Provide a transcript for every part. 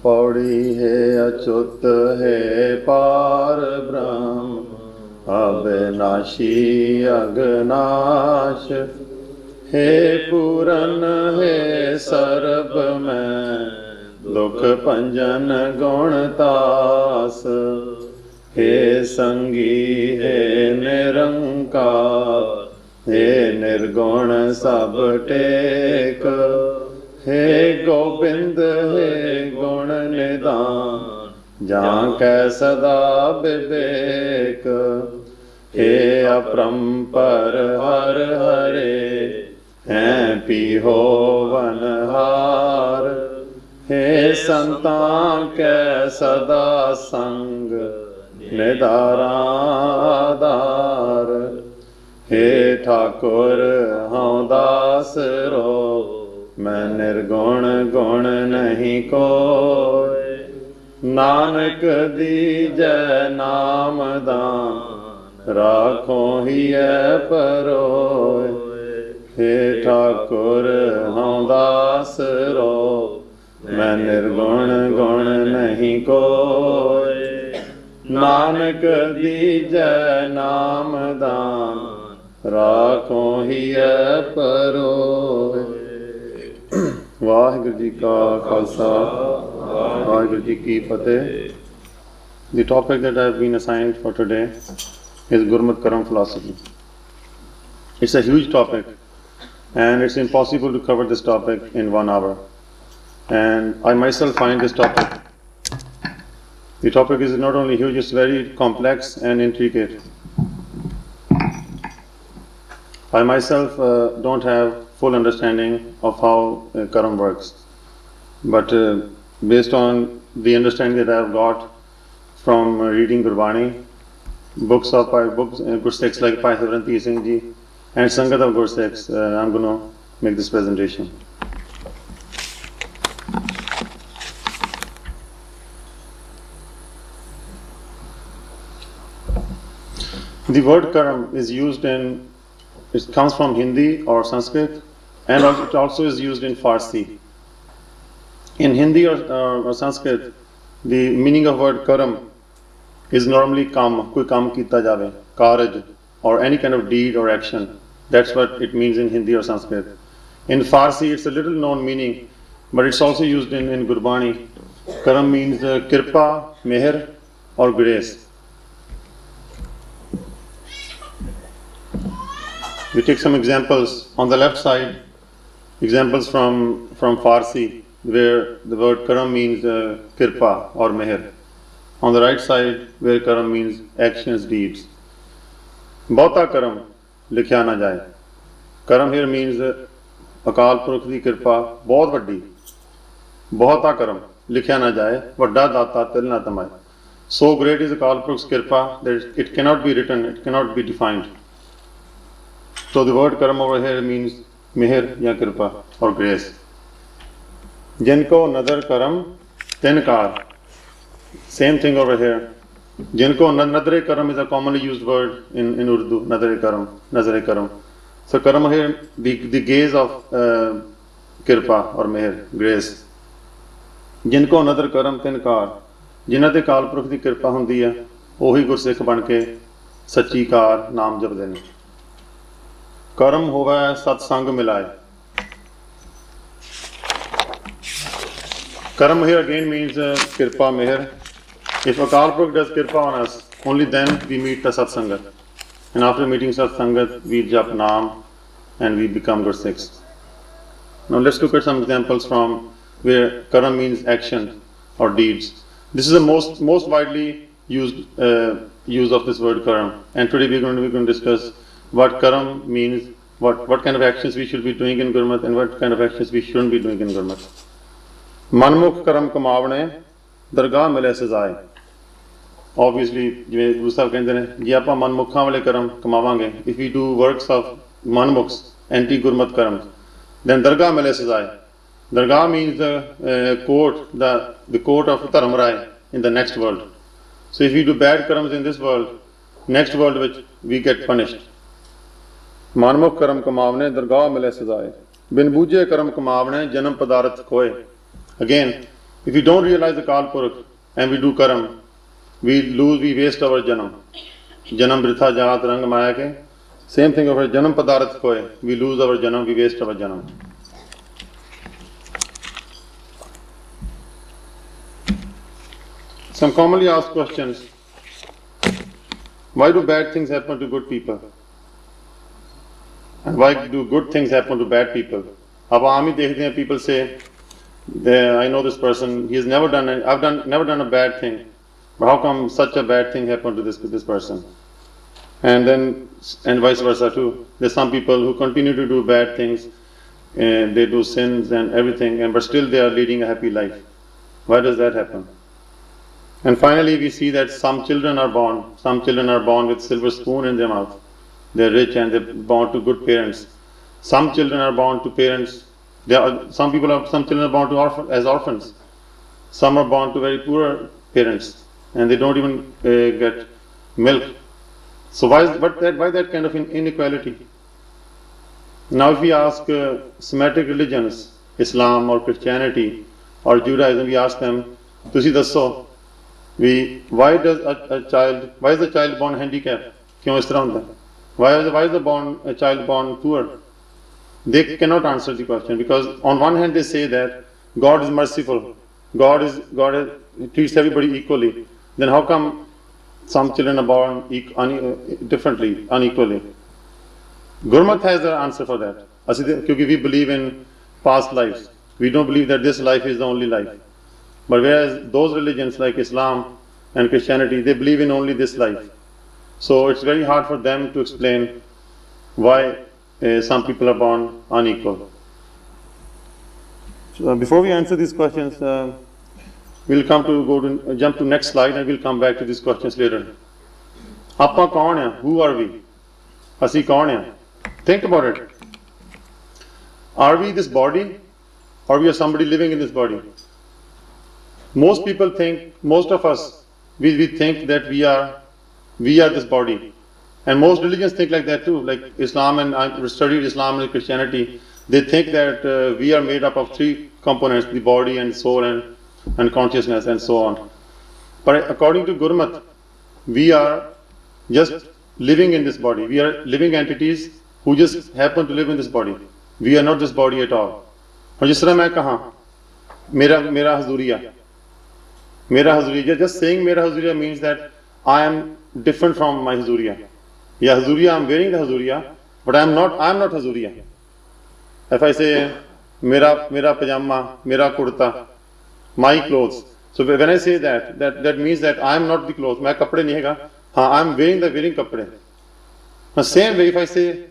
पौड़ी है अच्युत है पार ब्रह्म अविनाशी अगनाश हे पूरन हे सर्ब में दुख भंजन गुणतास हे संगी हे निरंकार हे निर्गुण सब टेक हे गोबिंद हे गुण निदान जां कै सदा विवेक हे अपरंपर हर हरे हैं पीहो वनहार हे संतां कै सदा संग निदारादार हे ठाकुर हूँ दास रो मैं निर्गुण गुण नहीं कोय नानक दीजै नाम दान राखो हिय परोय हे ठाकुर हूँ दास रो मैं निर्गुण गुण नहीं कोय नानक दीजै नाम दान राखो हिय परोय। वाहिगुरु जी का खालसा वाहिगुरु जी की फतेह। The topic that I have been assigned for today is Gurmat Karam Philosophy. It's a huge topic and it's impossible to cover this topic in 1 hour. And I myself find this topic, the topic is not only huge, it's very complex and intricate. I myself don't have full understanding of how Karam works, but based on the understanding that I have got from reading Gurbani, books Gursikhs like Bhai Kulbir Singh ji and Sangat of Gursikhs, I'm going to make this presentation. The word Karam is used it comes from Hindi or Sanskrit, and it also is used in Farsi. In Hindi or Sanskrit, the meaning of word Karam is normally kam, koi kam kita jave, karaj, or any kind of deed or action. That's what it means in Hindi or Sanskrit. In Farsi, it's a little known meaning, but it's also used in Gurbani. Karam means kirpa, meher, or grace. We take some examples. On the left side, examples from Farsi, where the word Karam means kirpa or meher. On the right side, where Karam means actions, deeds. Bahta Karam likhya na jaye. Karam here means Akal Purukh di kirpa, bahut vaddi. Bahta Karam likhya na jaye, vadda data til na tamay. So great is Akal Purukh's kirpa that it cannot be written, it cannot be defined. So the word Karam over here means meher ya kirpa or grace. Jinko nadar karam tinkar. Same thing over here. Jinko nadre karam is a commonly used word in Urdu. Nadre karam. So karam here, the gaze of kirpa or meher, grace. Jinko nadar karam tinkar. जिन्हां ते काल पुरख दी किरपा हुंदी है ओही गुरसिख बन के सच्ची कार नाम जपदे ने। करम होवे सत्संग मिलाए. Karam here again means kirpa, meher. If Akal Purukh does kirpa on us, only then we meet the satsangat. And after meeting satsangat, we jap Naam and we become Gursikhs. Now let's look at some examples from where Karam means action or deeds. This is the most widely used use of this word Karam. And today we're going to discuss what Karam means, what kind of actions we should be doing in Gurmat and what kind of actions we shouldn't be doing in Gurmat. Manmukh Karam Kamavne Dargah Mile Sazaye. Obviously, ਜਿਵੇਂ ਗੁਰੂ ਸਾਹਿਬ ਕਹਿੰਦੇ ਨੇ ਜੇ ਆਪਾਂ ਮਨਮੁਖਾਂ ਵਾਲੇ ਕਰਮ ਕਮਾਵਾਂਗੇ, if we do works of manmukhs, anti Gurmat Karams, then Dargah Mile Sazaye. Dargah means the court, the court of Dharam Rai in the next world. So if we do bad karams in this world, next world which we get punished. Manmukh karam kamavne dargah mile sazaye. Bin bujhe karam kamavne janam padarth khoye. Again, If we don't realize the Kal Purukh and we do Karam, we waste our Janam. Janam Britha Jaat Rang Maya ke. Same thing of our Janam Padarat Koe. We lose our Janam, we waste our Janam. Some commonly asked questions. Why do bad things happen to good people? And why do good things happen to bad people? Ab aam hi dekhte hain, people say, I know this person, he has never done a bad thing. But how come such a bad thing happened to this person? And vice versa too. There's some people who continue to do bad things, and they do sins and everything, but still they are leading a happy life. Why does that happen? And finally, we see that some children are born with silver spoon in their mouth. They're rich and they're born to good parents. Some children are born to parents. Some children are born as orphans. Some are born to very poor parents, and they don't even get milk. So why that kind of inequality? Now, if we ask Semitic religions, Islam or Christianity or Judaism, we ask them, "Tusi dasso, why is the child born handicapped? Kyun is tarah hunda? Why is a child born poor?" They cannot answer the question, because on one hand they say that God is merciful, God treats everybody equally. Then how come some children are born differently, unequally? Gurmat has the answer for that. Because we believe in past lives. We don't believe that this life is the only life. But whereas those religions like Islam and Christianity, they believe in only this life. So it's very hard for them to explain why some people are born unequal. So before we answer these questions, we'll jump to next slide, and we'll come back to these questions later. Appa kaun hai? Who are we? Asi kaun hai? Think about it. Are we this body, or we are somebody living in this body? Most of us, we think that we are this body. And most religions think like that too, like Islam, and I studied Islam and Christianity. They think that we are made up of three components: the body and soul and consciousness and so on. But according to Gurmat, we are just living in this body. We are living entities who just happen to live in this body. We are not this body at all. और जिस तरह मैं कहा, मेरा हजूरिया, just saying मेरा हजूरिया means that I am different from my huzuriya. Yeah, huzuriya, I'm wearing the huzuriya, but I'm not huzuriya. If I say mera pajama, mera kurta, my clothes. So when I say that means that I'm not the clothes. मैं कपड़े नहीं हैगा. हाँ, I'm wearing कपड़े. The same way if I say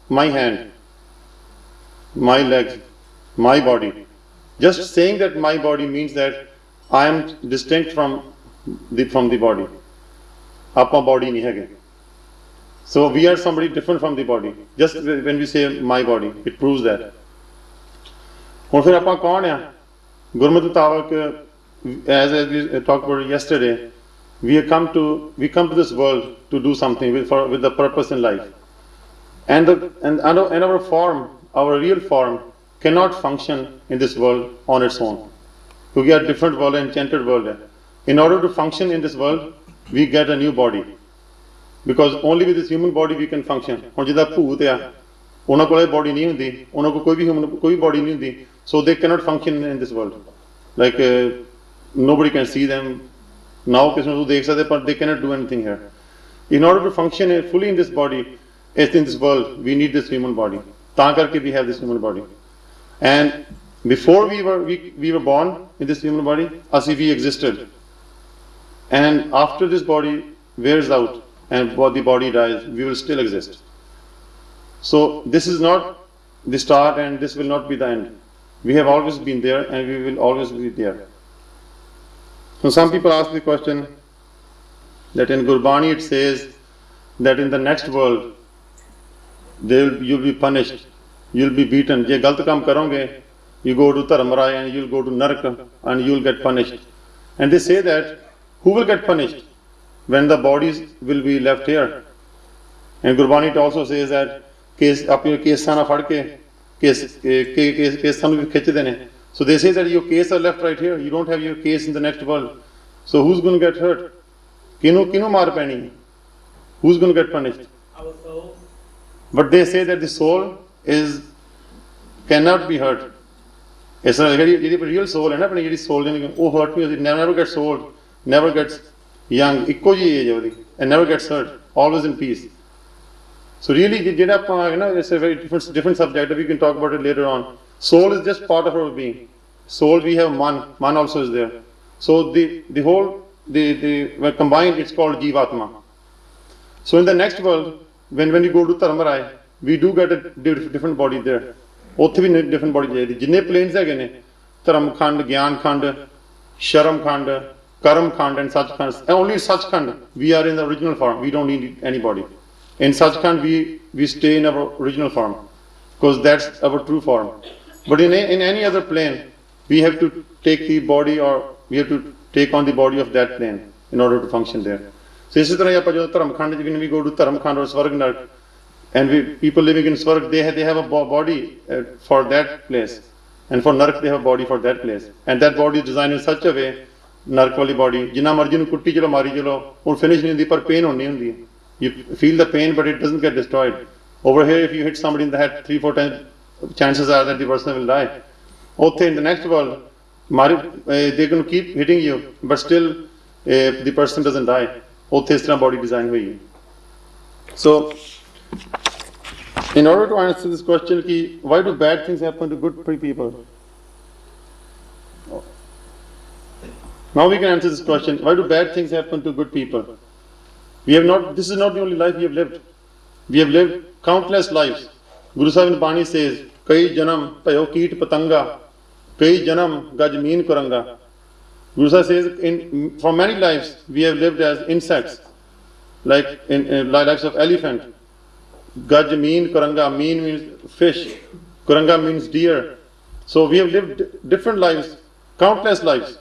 my hand, my legs, my body, just saying that my body means that I am distinct from the body. Apna body nahi hai. So we are somebody different from the body. Just when we say my body, it proves that. और फिर apna कौन है? Gurmat मुताबिक, as we talked about yesterday, we come to this world to do something with the purpose in life. And our form, our real form, cannot function in this world on its own. We are a different world, an enchanted world. In order to function in this world, we get a new body. Because only with this human body we can function. ਹੁਣ ਜਿਹਦਾ ਭੂਤ ਆ, ਉਹਨਾਂ ਕੋਲ body ਨਹੀਂ ਹੁੰਦੀ, ਉਹਨਾਂ ਕੋਲ ਕੋਈ body ਨਹੀਂ ਹੁੰਦੀ, so they cannot function in this world. Like nobody can see them. Now ਕਿਸੇ ਨੂੰ ਦੇਖ ਸਕਦੇ, but they cannot do anything here. In order to function fully in this body, in this world, we need this human body. ਤਾਂ ਕਰਕੇ we have this human body. And before we were born in this human body, as if we existed. And after this body wears out and the body dies, we will still exist. So this is not the start, and this will not be the end. We have always been there, and we will always be there. So some people ask the question that in Gurbani it says that in the next world you'll be punished, you'll be beaten. Je galt kam karonge, you go to Dharmaraya and you'll go to Narak and you'll get punished. And they say that who will get punished when the bodies will be left here? And Gurbani also says that case apne case sana phad ke case sanu khich dene, So they say that your case are left right here, you don't have your case in the next world. So who's going to get hurt? Kinu maar pani? Who's going to get punished? Our soul. But they say that the soul cannot be hurt. It's a real soul, and a soul, oh, hurt me, it never gets old, never gets young, and never gets hurt, always in peace. So really, it's a very different subject. We can talk about it later on. Soul is just part of our being. Soul, we have man also is there. So the whole, when combined, it's called Jivatma. So in the next world, when we go to Dharmarai, we do get a different body there. ਉੱਥੇ ਵੀ different body ਚਾਹੀਦੀ ਜਿੰਨੇ planes ਹੈਗੇ ਨੇ ਧਰਮ ਖੰਡ ਗਿਆਨ ਖੰਡ ਸ਼ਰਮ ਖੰਡ ਕਰਮ ਖੰਡ and Sachkhand and only Sachkhand we are in the original form, we don't need anybody. In sachkhand we stay in our original form because that's our true form. But in any other plane we have to take the body, or we have to take on the body of that plane in order to function there. So ਇਸੇ ਤਰ੍ਹਾਂ ਆਪਾਂ ਜਦੋਂ ਧਰਮ ਖੰਡ ਚ ਵੀ go to ਧਰਮ ਖੰਡ or ਸਵਰਗ ਨਰਕ, and people living in Swarg, they have a body for that place, and for Nark they have a body for that place, and that body is designed in such a way, Nark wali body, jina marji nu kutti chalo mari chalo, or finish nahi hundi, par pain honi hundi. You feel the pain, but it doesn't get destroyed. Over here, if you hit somebody in the head 3-4 times, chances are that the person will die. Othe in the next world, they're going to keep hitting you, but still the person doesn't die. Othe is tarah body design hui. So in order to answer this question, why do bad things happen to good people? Now we can answer this question. Why do bad things happen to good people? This is not the only life we have lived. We have lived countless lives. Guru Sahib in Bani says, Kai janam payo keet patanga, Kai janam gajmeen kuranga. Guru Sahib says, for many lives we have lived as insects, like in lives of elephant. Gaj mean Kuranga, mean means fish, Kuranga means deer. So we have lived different lives, countless lives,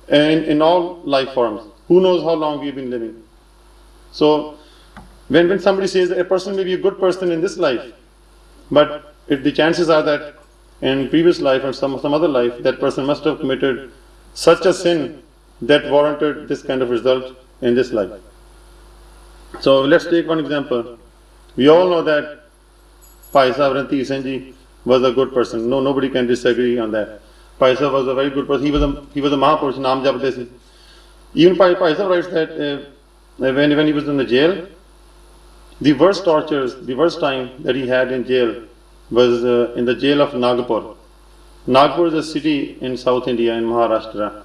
and in all life forms. Who knows how long we've been living? So when somebody says that a person may be a good person in this life, but if the chances are that in previous life or some other life, that person must have committed such a sin that warranted this kind of result in this life. So let's take one example. We all know that Bhai Sahib Ranveer Singh ji was a good person. Nobody can disagree on that. Bhai Sahib was a very good person. He was a Mahapurush, Naam Japde se. Even Bhai Sahib writes that when he was in the jail, the worst tortures, the worst time that he had in jail was in the jail of Nagpur. Nagpur is a city in South India, in Maharashtra.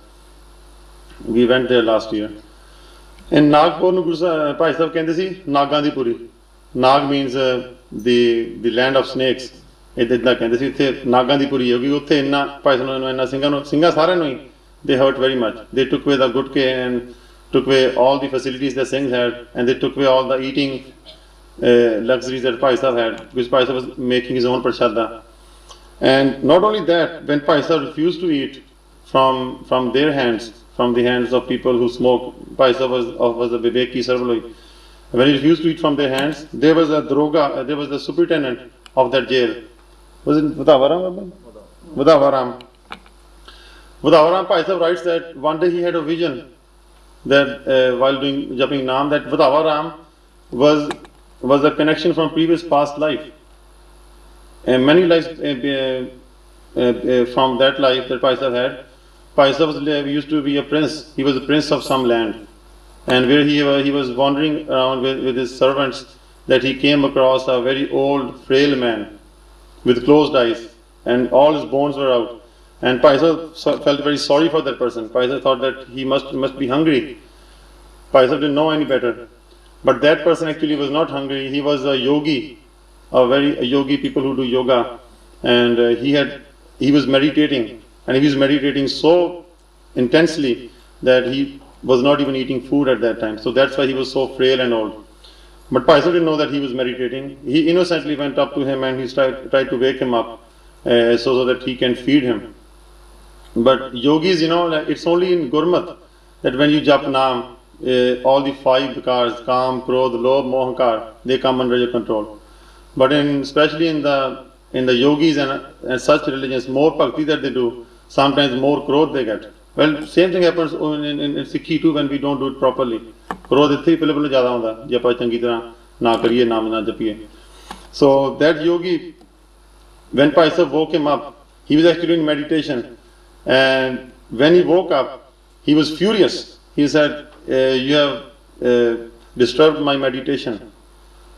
We went there last year. In Nagpur, Bhai Sahib kehde si, Nagan di Puri. Nag means the land of snakes. Idda kehde si ithe Nagan di Puri hogi, uthe inna Bhai Sahib nu inna singa sare nu they hurt very much. They took away the gutke and took away all the facilities the Singhs had, and they took away all the eating luxuries that Bhai Sahib had, because Bhai Sahib was making his own prashada. And not only that, when Bhai Sahib refused to eat from their hands, from the hands of people who smoke, Bhai Sahib was a Viveki Sarvaloi. When he refused to eat from their hands, there was a droga, there was the superintendent of that jail. Was it Vadavaram? Vadavaram. Vadavaram Bhai Sahib writes that one day he had a vision that while jumping Naam, that Vadavaram was a connection from previous past life. And many lives from that life that Bhai Sahib had. Bhai Sahib used to be a prince. He was a prince of some land. And where he was wandering around with his servants, that he came across a very old, frail man with closed eyes, and all his bones were out. And Bhai Sahib felt very sorry for that person. Bhai Sahib thought that he must be hungry. Bhai Sahib didn't know any better. But that person actually was not hungry. He was a yogi, a yogi, people who do yoga. And he was meditating. And he was meditating so intensely that he was not even eating food at that time. So that's why he was so frail and old. But Bhai Sahib didn't know that he was meditating. He innocently went up to him and he tried to wake him up so that he can feed him. But yogis, it's only in Gurmat that when you jap Naam, all the 5 vikars, Kam, Krodh, Lobh, Mohankar, they come under your control. But especially in the yogis and such religions, more bhakti that they do, sometimes more krodh they get. Well, same thing happens in Sikhi too when we don't do it properly. Krodh ਇੱਥੇ ਹੀ ਪਹਿਲੇ ਜ਼ਿਆਦਾ ਹੁੰਦਾ ਜੇ ਆਪਾਂ ਚੰਗੀ ਤਰ੍ਹਾਂ ਨਾ ਕਰੀਏ ਨਾਮ ਨਾ ਜਪੀਏ. So that yogi, when Bhai Sahib woke him up, he was actually in meditation, and when he woke up, he was furious. He said, "You have disturbed my meditation,"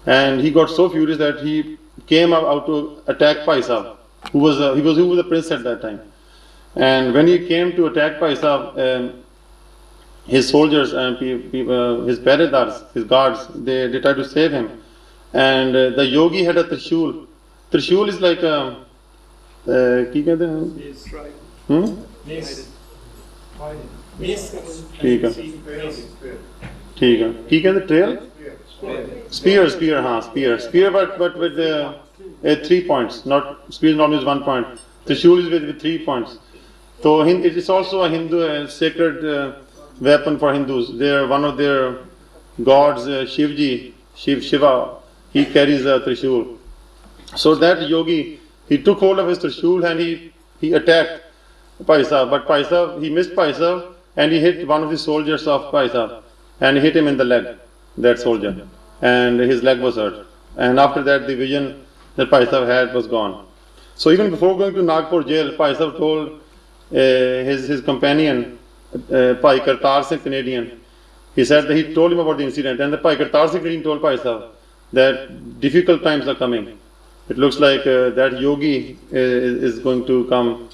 and he got so furious that he came out to attack Bhai Sahib, who was the prince at that time. And when he came to attack Bhai Sahib, his soldiers and his paradars, his guards, they tried to save him. And the yogi had a trishul. Trishul is like a ਕੀ ਕਹਿੰਦੇ ਨੇ ਠੀਕ ਹੈ ਠੀਕ ਹੈ ਕੀ ਕਹਿੰਦੇ trail spear हाँ spear but with 3 points, not spear normally is 1 point. Trishul is with 3 points. So it is also a Hindu sacred weapon for Hindus. One of their gods, Shiva, he carries a trishul. So that yogi, he took hold of his trishul and he attacked Bhai Sahib. But Bhai Sahib, he missed Bhai Sahib and he hit one of the soldiers of Bhai Sahib and he hit him in the leg, that soldier, and his leg was hurt. And after that, the vision that Bhai Sahib had was gone. So even before going to Nagpur jail, Bhai Sahib told his companion, Bhai Kartar Singh Canadian, he said that he told him about the incident, and the Bhai Kartar Singh Canadian told Bhai Sahib that difficult times are coming. It looks like that yogi is going to come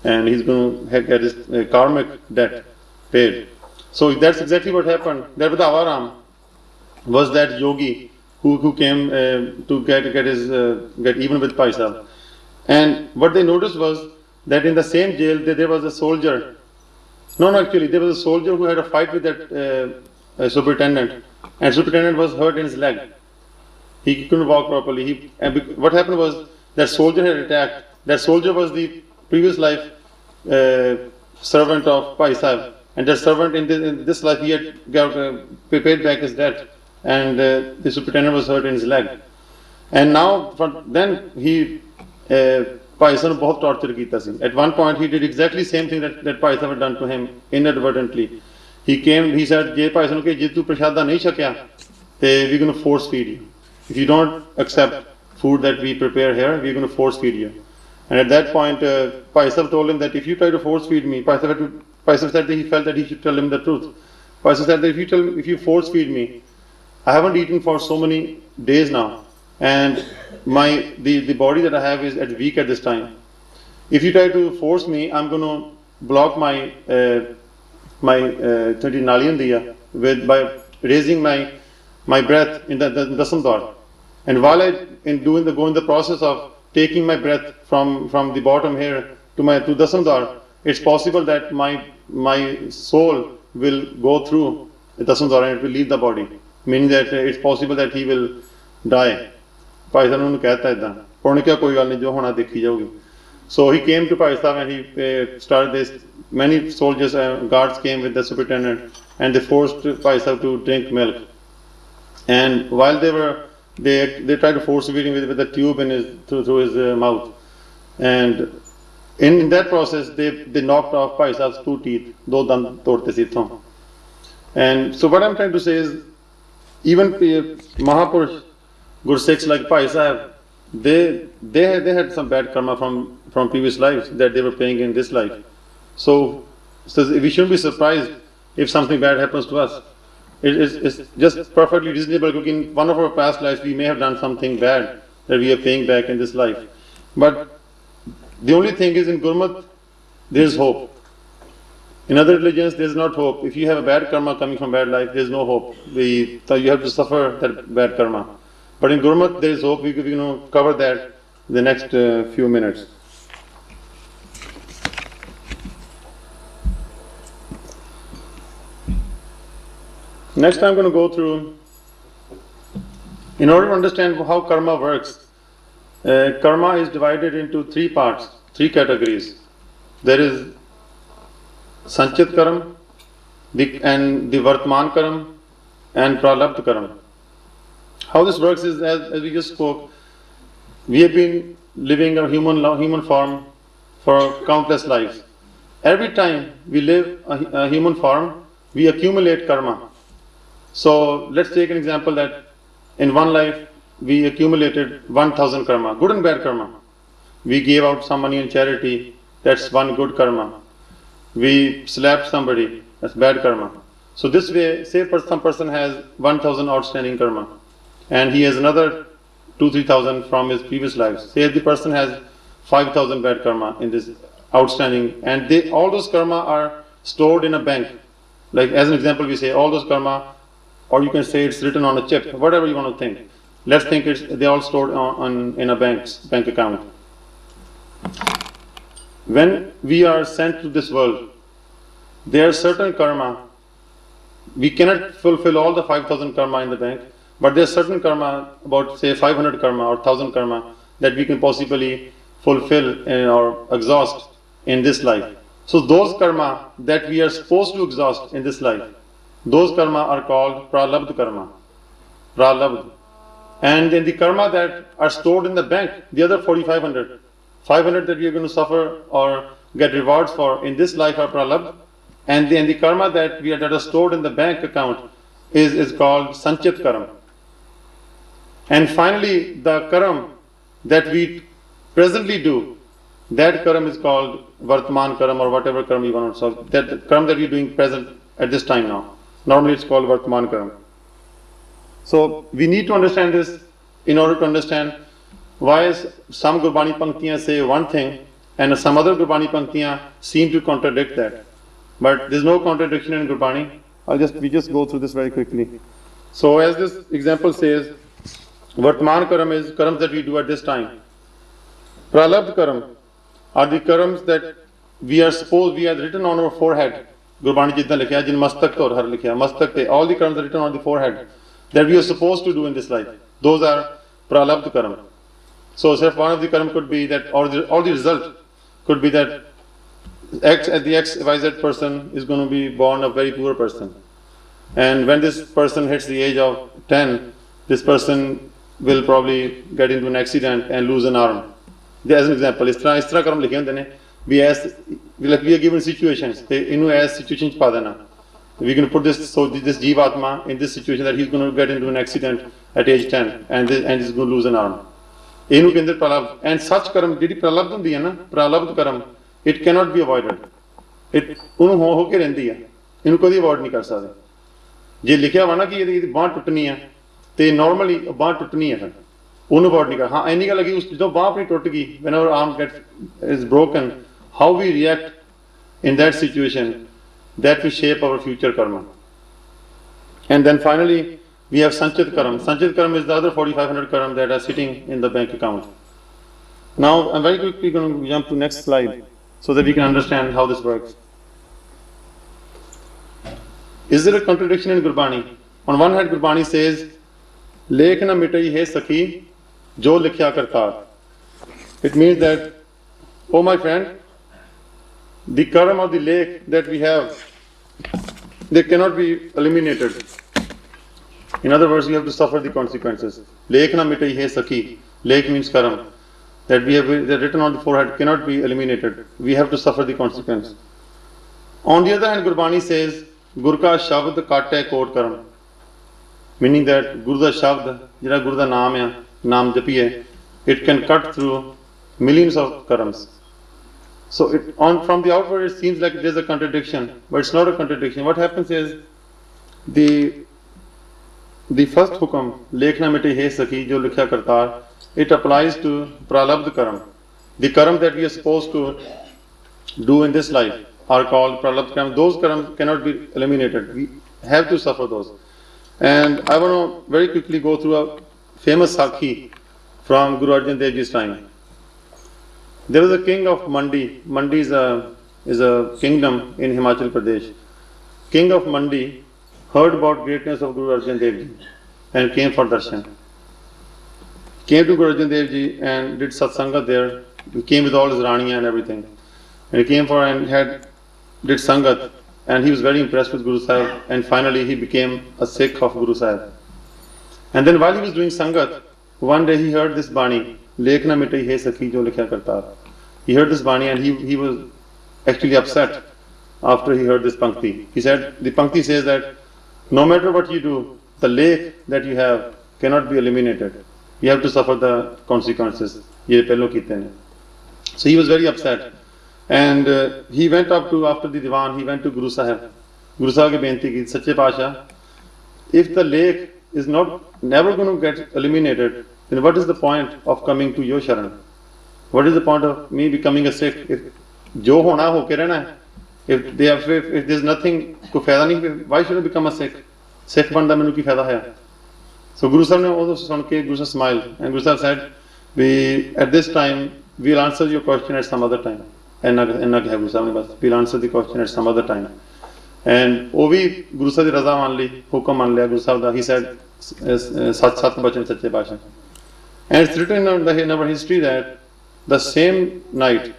and he's going to get his karmic debt paid. So that's exactly what happened. That Avaram was that yogi who came to get even with Bhai Sahib. And what they noticed was that in the same jail there was a soldier. Actually there was a soldier who had a fight with that superintendent, and superintendent was hurt in his leg. He couldn't walk properly. What happened was that soldier had attacked. That soldier was the previous life servant of Bhai Sahib, and that servant in this life he had paid back his debt, and the superintendent was hurt in his leg. And now then he Bhai Sahib बहुत torture ਕੀਤਾ ਸੀ. At one point he did exactly same thing that Bhai Sahib had done to him inadvertently. He said, ਜੇ Bhai Sahib ਕਿ ਜੇ ਤੂੰ ਪ੍ਰਸ਼ਾਦਾ ਨਹੀਂ ਛਕਿਆ ਤੇ we're going to force feed you. If you don't accept food that we prepare here, we're going to force feed you. And at that point, Bhai Sahib told him that if you try to force feed me, Bhai Sahib said that he felt that he should tell him the truth. Bhai Sahib said that if you force feed me, I haven't eaten for so many days now, and the body that I have is weak at this time. If you try to force me, I'm going to block my naliyandiya by raising my breath in the dasam door. And while I go in the process of taking my breath from the bottom here to dasam door, it's possible that my soul will go through the dasam door and it will leave the body, meaning that it's possible that he will die. Bhai Sahib ਨੂੰ ਕਹਿਤਾ ਇਦਾਂ, ਉਹਨੇ ਕਿਹਾ ਕੋਈ ਗੱਲ ਨਹੀਂ ਜੋ ਹੋਣਾ ਦੇਖੀ ਜਾਊਗੀ. So he came to Bhai Sahib and he started this. Many soldiers and guards came with the superintendent and they forced Bhai Sahib to drink milk. And while they tried to force feed him with the tube through his mouth. And in that process they knocked off Bhai Sahib's 2 teeth. ਦੋ ਦੰਦ ਤੋੜਤੇ ਸੀ ਇੱਥੋਂ. And so what I'm trying to say is, even Mahapurush Gursikhs like Bhai Sahib, they had some bad karma from previous lives that they were paying in this life. So we shouldn't be surprised if something bad happens to us. It's just perfectly reasonable, because in one of our past lives we may have done something bad that we are paying back in this life. But the only thing is, in Gurmat there is hope. In other religions there is not hope. If you have a bad karma coming from bad life, there is no hope. So you have to suffer that bad karma. But in Gurmat there is hope. We're going to cover that in the next few minutes. Next I'm going to go through, in order to understand how karma works, karma is divided into 3 parts, 3 categories. There is Sanchit Karam, and the Vartman Karam, and Pralabdha Karam. How this works is, as we just spoke, we have been living a human form for countless lives. every time we live a human form, we accumulate karma. So let's take an example that in one life we accumulated 1000 karma, good and bad karma. We gave out some money in charity, that's one good karma. We slapped somebody, that's bad karma. So this way, say some person has 1000 outstanding karma and he has another 2-3,000 from his previous lives. Say the person has 5,000 bad karma in this outstanding, and all those karma are stored in a bank. Like as an example, we say all those karma, or you can say it's written on a chip, whatever you want to think. Let's think they're all stored in a bank account. When we are sent to this world, there are certain karma. We cannot fulfill all the 5,000 karma in the bank, but there are certain karma, about say 500 karma or 1,000 karma, that we can possibly fulfill or exhaust in this life. So those karma that we are supposed to exhaust in this life, those karma are called pralabdha karma. Pralabdha. And then the karma that are stored in the bank, the other 4,500, 500 that we are going to suffer or get rewards for in this life are pralabdha. And then the karma that are stored in the bank account is called sanchit karam. And finally, the karam that we presently do, that karam is called vartman karam, or whatever karam you want to solve. That karam that we are doing present at this time now. Normally it's called vartman karam. So we need to understand this in order to understand why some Gurbani Panktiyan say one thing and some other Gurbani Panktiyan seem to contradict that. But there's no contradiction in Gurbani. We just go through this very quickly. So as this example says, Vartman Karam is karams that we do at this time. Pralabdha Karam are the karams that we have written on our forehead. Gurbani jitna likhya, jin mastak to har likhya, mastak te, all the karams are written on the forehead that we are supposed to do in this life. Those are Pralabdha Karam. So one of the karam could be that, or the result could be that the XYZ person is going to be born a very poor person. And when this person hits the age of 10, this person will probably get into an accident and lose an arm. As an example, is tarah karam likhe hunde ne, we are given situations, as situations pa dena. We're going to put this Jeevatma in this situation that he's going to get into an accident at age 10 and he's going to lose an arm. And such karam, pralabdha karam, it cannot be avoided. It ho ke rendi hai. Inu kodi avoid nahi kar sakde. Je likhya wana ki ye baah tutni hai, te normally baah tutni hai phir. Unu avoid nahi kar. Haan aini gal lagi jadon baah apni tut gayi, when our arm is broken, how we react in that situation, that will shape our future karma. And then finally, we have sanchit karam. Sanchit karam is the other 4,500 karam that are sitting in the bank account. Now, I'm very quickly going to jump to next slide so that we can understand how this works. Is there a contradiction in Gurbani? On one hand, Gurbani says, Lekh na mitai hai sakhi, jo likhya kartar. It means that, oh my friend, the karam or the lekh that we have, they cannot be eliminated. In other words, you have to suffer the consequences. Lekh na mitai hai sakhi. Lekh means karam. That we have written on the forehead cannot be eliminated. We have to suffer the consequence. On the other hand, Gurbani says, Gur ka shabd katte kot karam. Meaning that Guru da shabd, jira Guru da naam hai, naam japi hai, it can cut through millions of karams. So from the outward it seems like there's a contradiction, but it's not a contradiction. What happens is, the first hukam, Lekh na mitai hai sakhi, jo likhya kartar, it applies to pralabdha karam. The karam that we are supposed to do in this life are called pralabdha karam. Those karams cannot be eliminated. We have to suffer those. And I want to very quickly go through a famous sakhi from Guru Arjan Dev Ji's time. There was a king of Mandi. Mandi is a kingdom in Himachal Pradesh. King of Mandi heard about greatness of Guru Arjan Dev Ji and came for darshan. Came to Guru Arjan Dev Ji and did satsangat there. He came with all his raniya and everything. And he came for and did sangat, and he was very impressed with Guru Sahib, and finally he became a Sikh of Guru Sahib. And then while he was doing sangat, one day he heard this bani, Lekh na mitai hai sakhi jo likhya kartar. He heard this bani and he was actually upset after he heard this pankti. He said, the pankti says that no matter what you do, the lake that you have cannot be eliminated. You have to suffer the consequences. Ye pehlo kite ne. So he was very upset. And he went up to, after the divan, he went to Guru Sahib. Guru Sahib ke benti ki, Sache Pasha, if the lake is never going to get eliminated, then what is the point of coming to your sharan? What is the point of me becoming a Sikh? If jo hona ho ke rehna hai, if there's nothing, koi fayda nahi, why should I become a Sikh? Sikh banda mainu ki fayda hai? So Guru Sahib ne also sun ke, Guru Sahib smiled, and Guru Sahib said, at this time, we'll answer your question at some other time. We'll answer the question at some other time. And Ovi Guru Sahib Raza man li, hukam man liya Guru Sahib da, he said, Sat bachan sache pasha. And it's written in our history that the same night,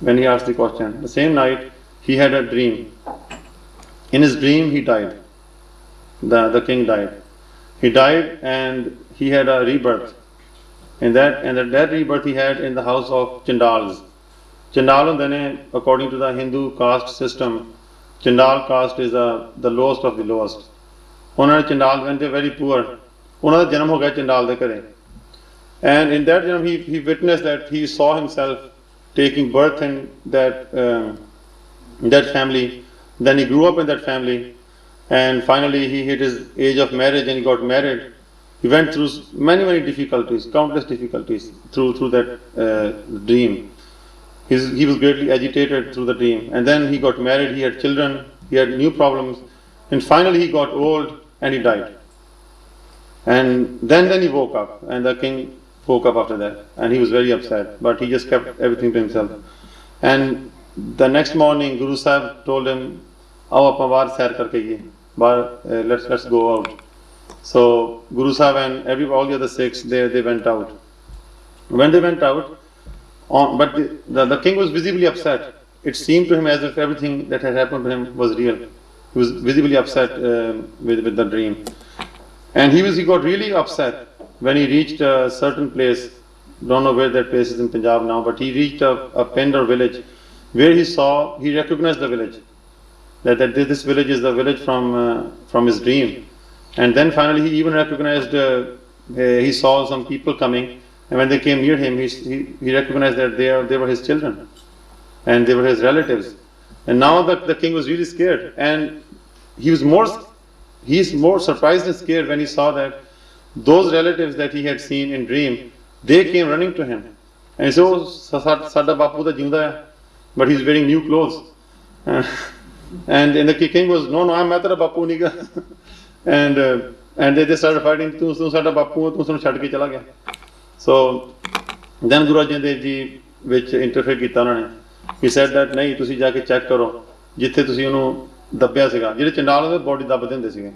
when he asked the question, the same night he had a dream. In his dream he died. The king died. He died and he had a rebirth. And that rebirth he had in the house of Chandals. Chandal then, according to the Hindu caste system, Chandal caste is the lowest of the lowest. Unhone Chandal, when they were very poor, unhone da janam ho gaya Chandal de kare. And in that janam he witnessed that he saw himself taking birth in that family. Then he grew up in that family, and finally he hit his age of marriage and he got married. He went through many difficulties, countless difficulties through that dream. He was greatly agitated through the dream, and then he got married, he had children, he had new problems, and finally he got old and he died. And then he woke up, and the king woke up after that, and he was very upset, but he just kept everything to himself. And the next morning Guru Sahib told him, "Aao apna baar sair karke ye, let's go out." So Guru Sahib and all the other Sikhs, they went out. When they went out, but the king was visibly upset. It seemed to him as if everything that had happened to him was real. He was visibly upset with the dream. And he got really upset when he reached a certain place. Don't know where that place is in Punjab now, but he reached a pind or village where he recognized the village. That this village is the village from his dream. And then finally he even recognized, he saw some people coming, and when they came near him, he recognized that they were his children, and they were his relatives. And now the king was really scared, and he's more surprised and scared when he saw that those relatives that he had seen in dream, they came running to him. And he said, "Oh, Sada Bapu da jinda hai, but he's wearing new clothes." And the king was, "No, I'm Matra Bapu niga." And they started fighting. "Tu sada Bapu, tu sanu chhad ke chala gaya." So then Guru Arjan Dev Ji which interfere ਕੀਤਾ ਉਹਨਾਂ ਨੇ. He said that ਨਹੀਂ ਤੁਸੀਂ ਜਾ ਕੇ check ਕਰੋ ਜਿੱਥੇ ਤੁਸੀਂ ਉਹਨੂੰ ਦੱਬਿਆ ਸੀਗਾ, ਜਿਹੜੇ ਚੰਡਾਲ ਉਹਦੇ ਬੋਡੀ ਦੱਬਦੇ ਹੁੰਦੇ ਸੀਗੇ.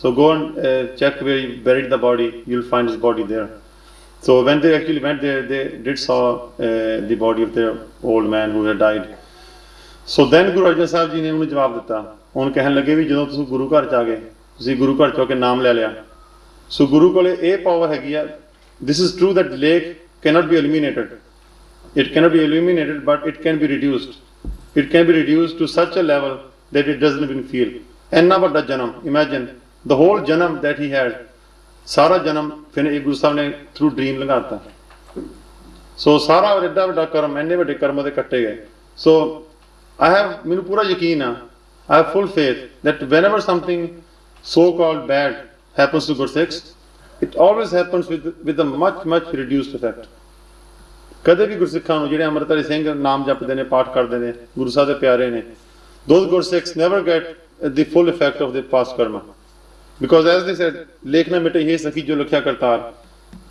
So go and check where you buried the body, you'll find his body there. So when they actually went there, they did saw the body of their old man who had died. So then Guru Arjan Sahib Ji ਨੇ ਉਹਨੂੰ ਜਵਾਬ ਦਿੱਤਾ. ਉਹਨੂੰ ਕਹਿਣ ਲੱਗੇ ਵੀ ਜਦੋਂ ਤੁਸੀਂ ਗੁਰੂ ਘਰ ਚ ਆ ਗਏ, ਤੁਸੀਂ ਗੁਰੂ ਘਰ ਚੋਂ ਕੇ ਨਾਮ ਲੈ ਲਿਆ. So ਗੁਰੂ ਕੋਲੇ ਇਹ ਪਾਵਰ ਹੈਗੀ ਆ. This is true that lake cannot be eliminated. It cannot be eliminated, but it can be reduced. It can be reduced to such a level that it doesn't even feel. Enna vadda janam. Imagine the whole janam that he had. Sara janam फिर एक Guru Sahib ने through dream लगाता. So सारा एडा वड्डा कर्म, एने वड्डे कर्म दे कट्टे गए. So मैनू पूरा यकीन है. I have full faith that whenever something so-called bad happens to good Sikhs, it always happens with a much reduced effect. ਕਦੇ ਵੀ ਗੁਰਸਿੱਖਾਂ ਨੂੰ ਜਿਹੜੇ ਅੰਮ੍ਰਿਤਧਾਰੀ ਸਿੰਘ ਨਾਮ ਜਪਦੇ ਨੇ, ਪਾਠ ਕਰਦੇ ਨੇ, ਗੁਰੂ ਸਾਹਿਬ ਦੇ ਪਿਆਰੇ ਨੇ, those good Sikhs never get the full effect of the past karma. Because as they said, ਲੇਖ ਨਾ ਮਿਟੇ ਇਹ ਸਖੀ ਜੋ ਲਿਖਿਆ ਕਰਤਾਰ.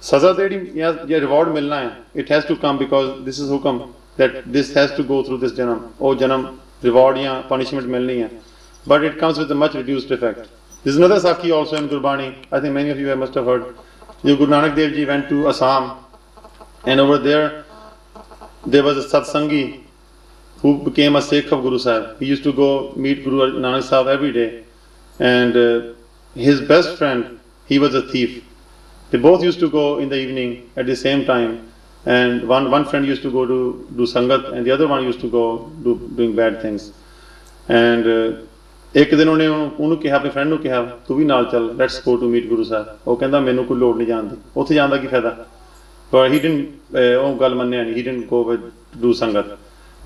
ਸਜ਼ਾ ਤੇ ਜਿਹੜੀ ਰਿਵਾਰਡ ਮਿਲਣਾ ਹੈ, it has to come because this is ਹੁਕਮ that this has to go through this janam. ਉਹ janam reward ਜਾਂ punishment ਮਿਲਣੀ ਹੈ. But it comes with a much reduced effect. There is another Sakhi also in Gurbani. I think many of you must have heard. Guru Nanak Dev Ji went to Assam, and over there was a satsangi who became a Sikh of Guru Sahib. He used to go meet Guru Nanak Sahib every day, and his best friend, he was a thief. They both used to go in the evening at the same time, And one friend used to go to do sangat, and the other one used to go doing bad things. And एक दिन ਉਹਨੂੰ ਕਿਹਾ ਆਪਣੇ friend ਨੂੰ ਕਿਹਾ ਤੂੰ ਵੀ ਨਾਲ ਚੱਲ let's go to meet Guru Sahib ਉਹ ਕਹਿੰਦਾ ਮੈਨੂੰ ਕੋਈ ਲੋੜ ਨਹੀਂ ਜਾਣ ਦੀ ਉੱਥੇ ਜਾਣ ਦਾ ਕੀ ਫਾਇਦਾ but he didn't ਉਹ ਗੱਲ ਮੰਨਿਆ ਨਹੀਂ he didn't go with do sangat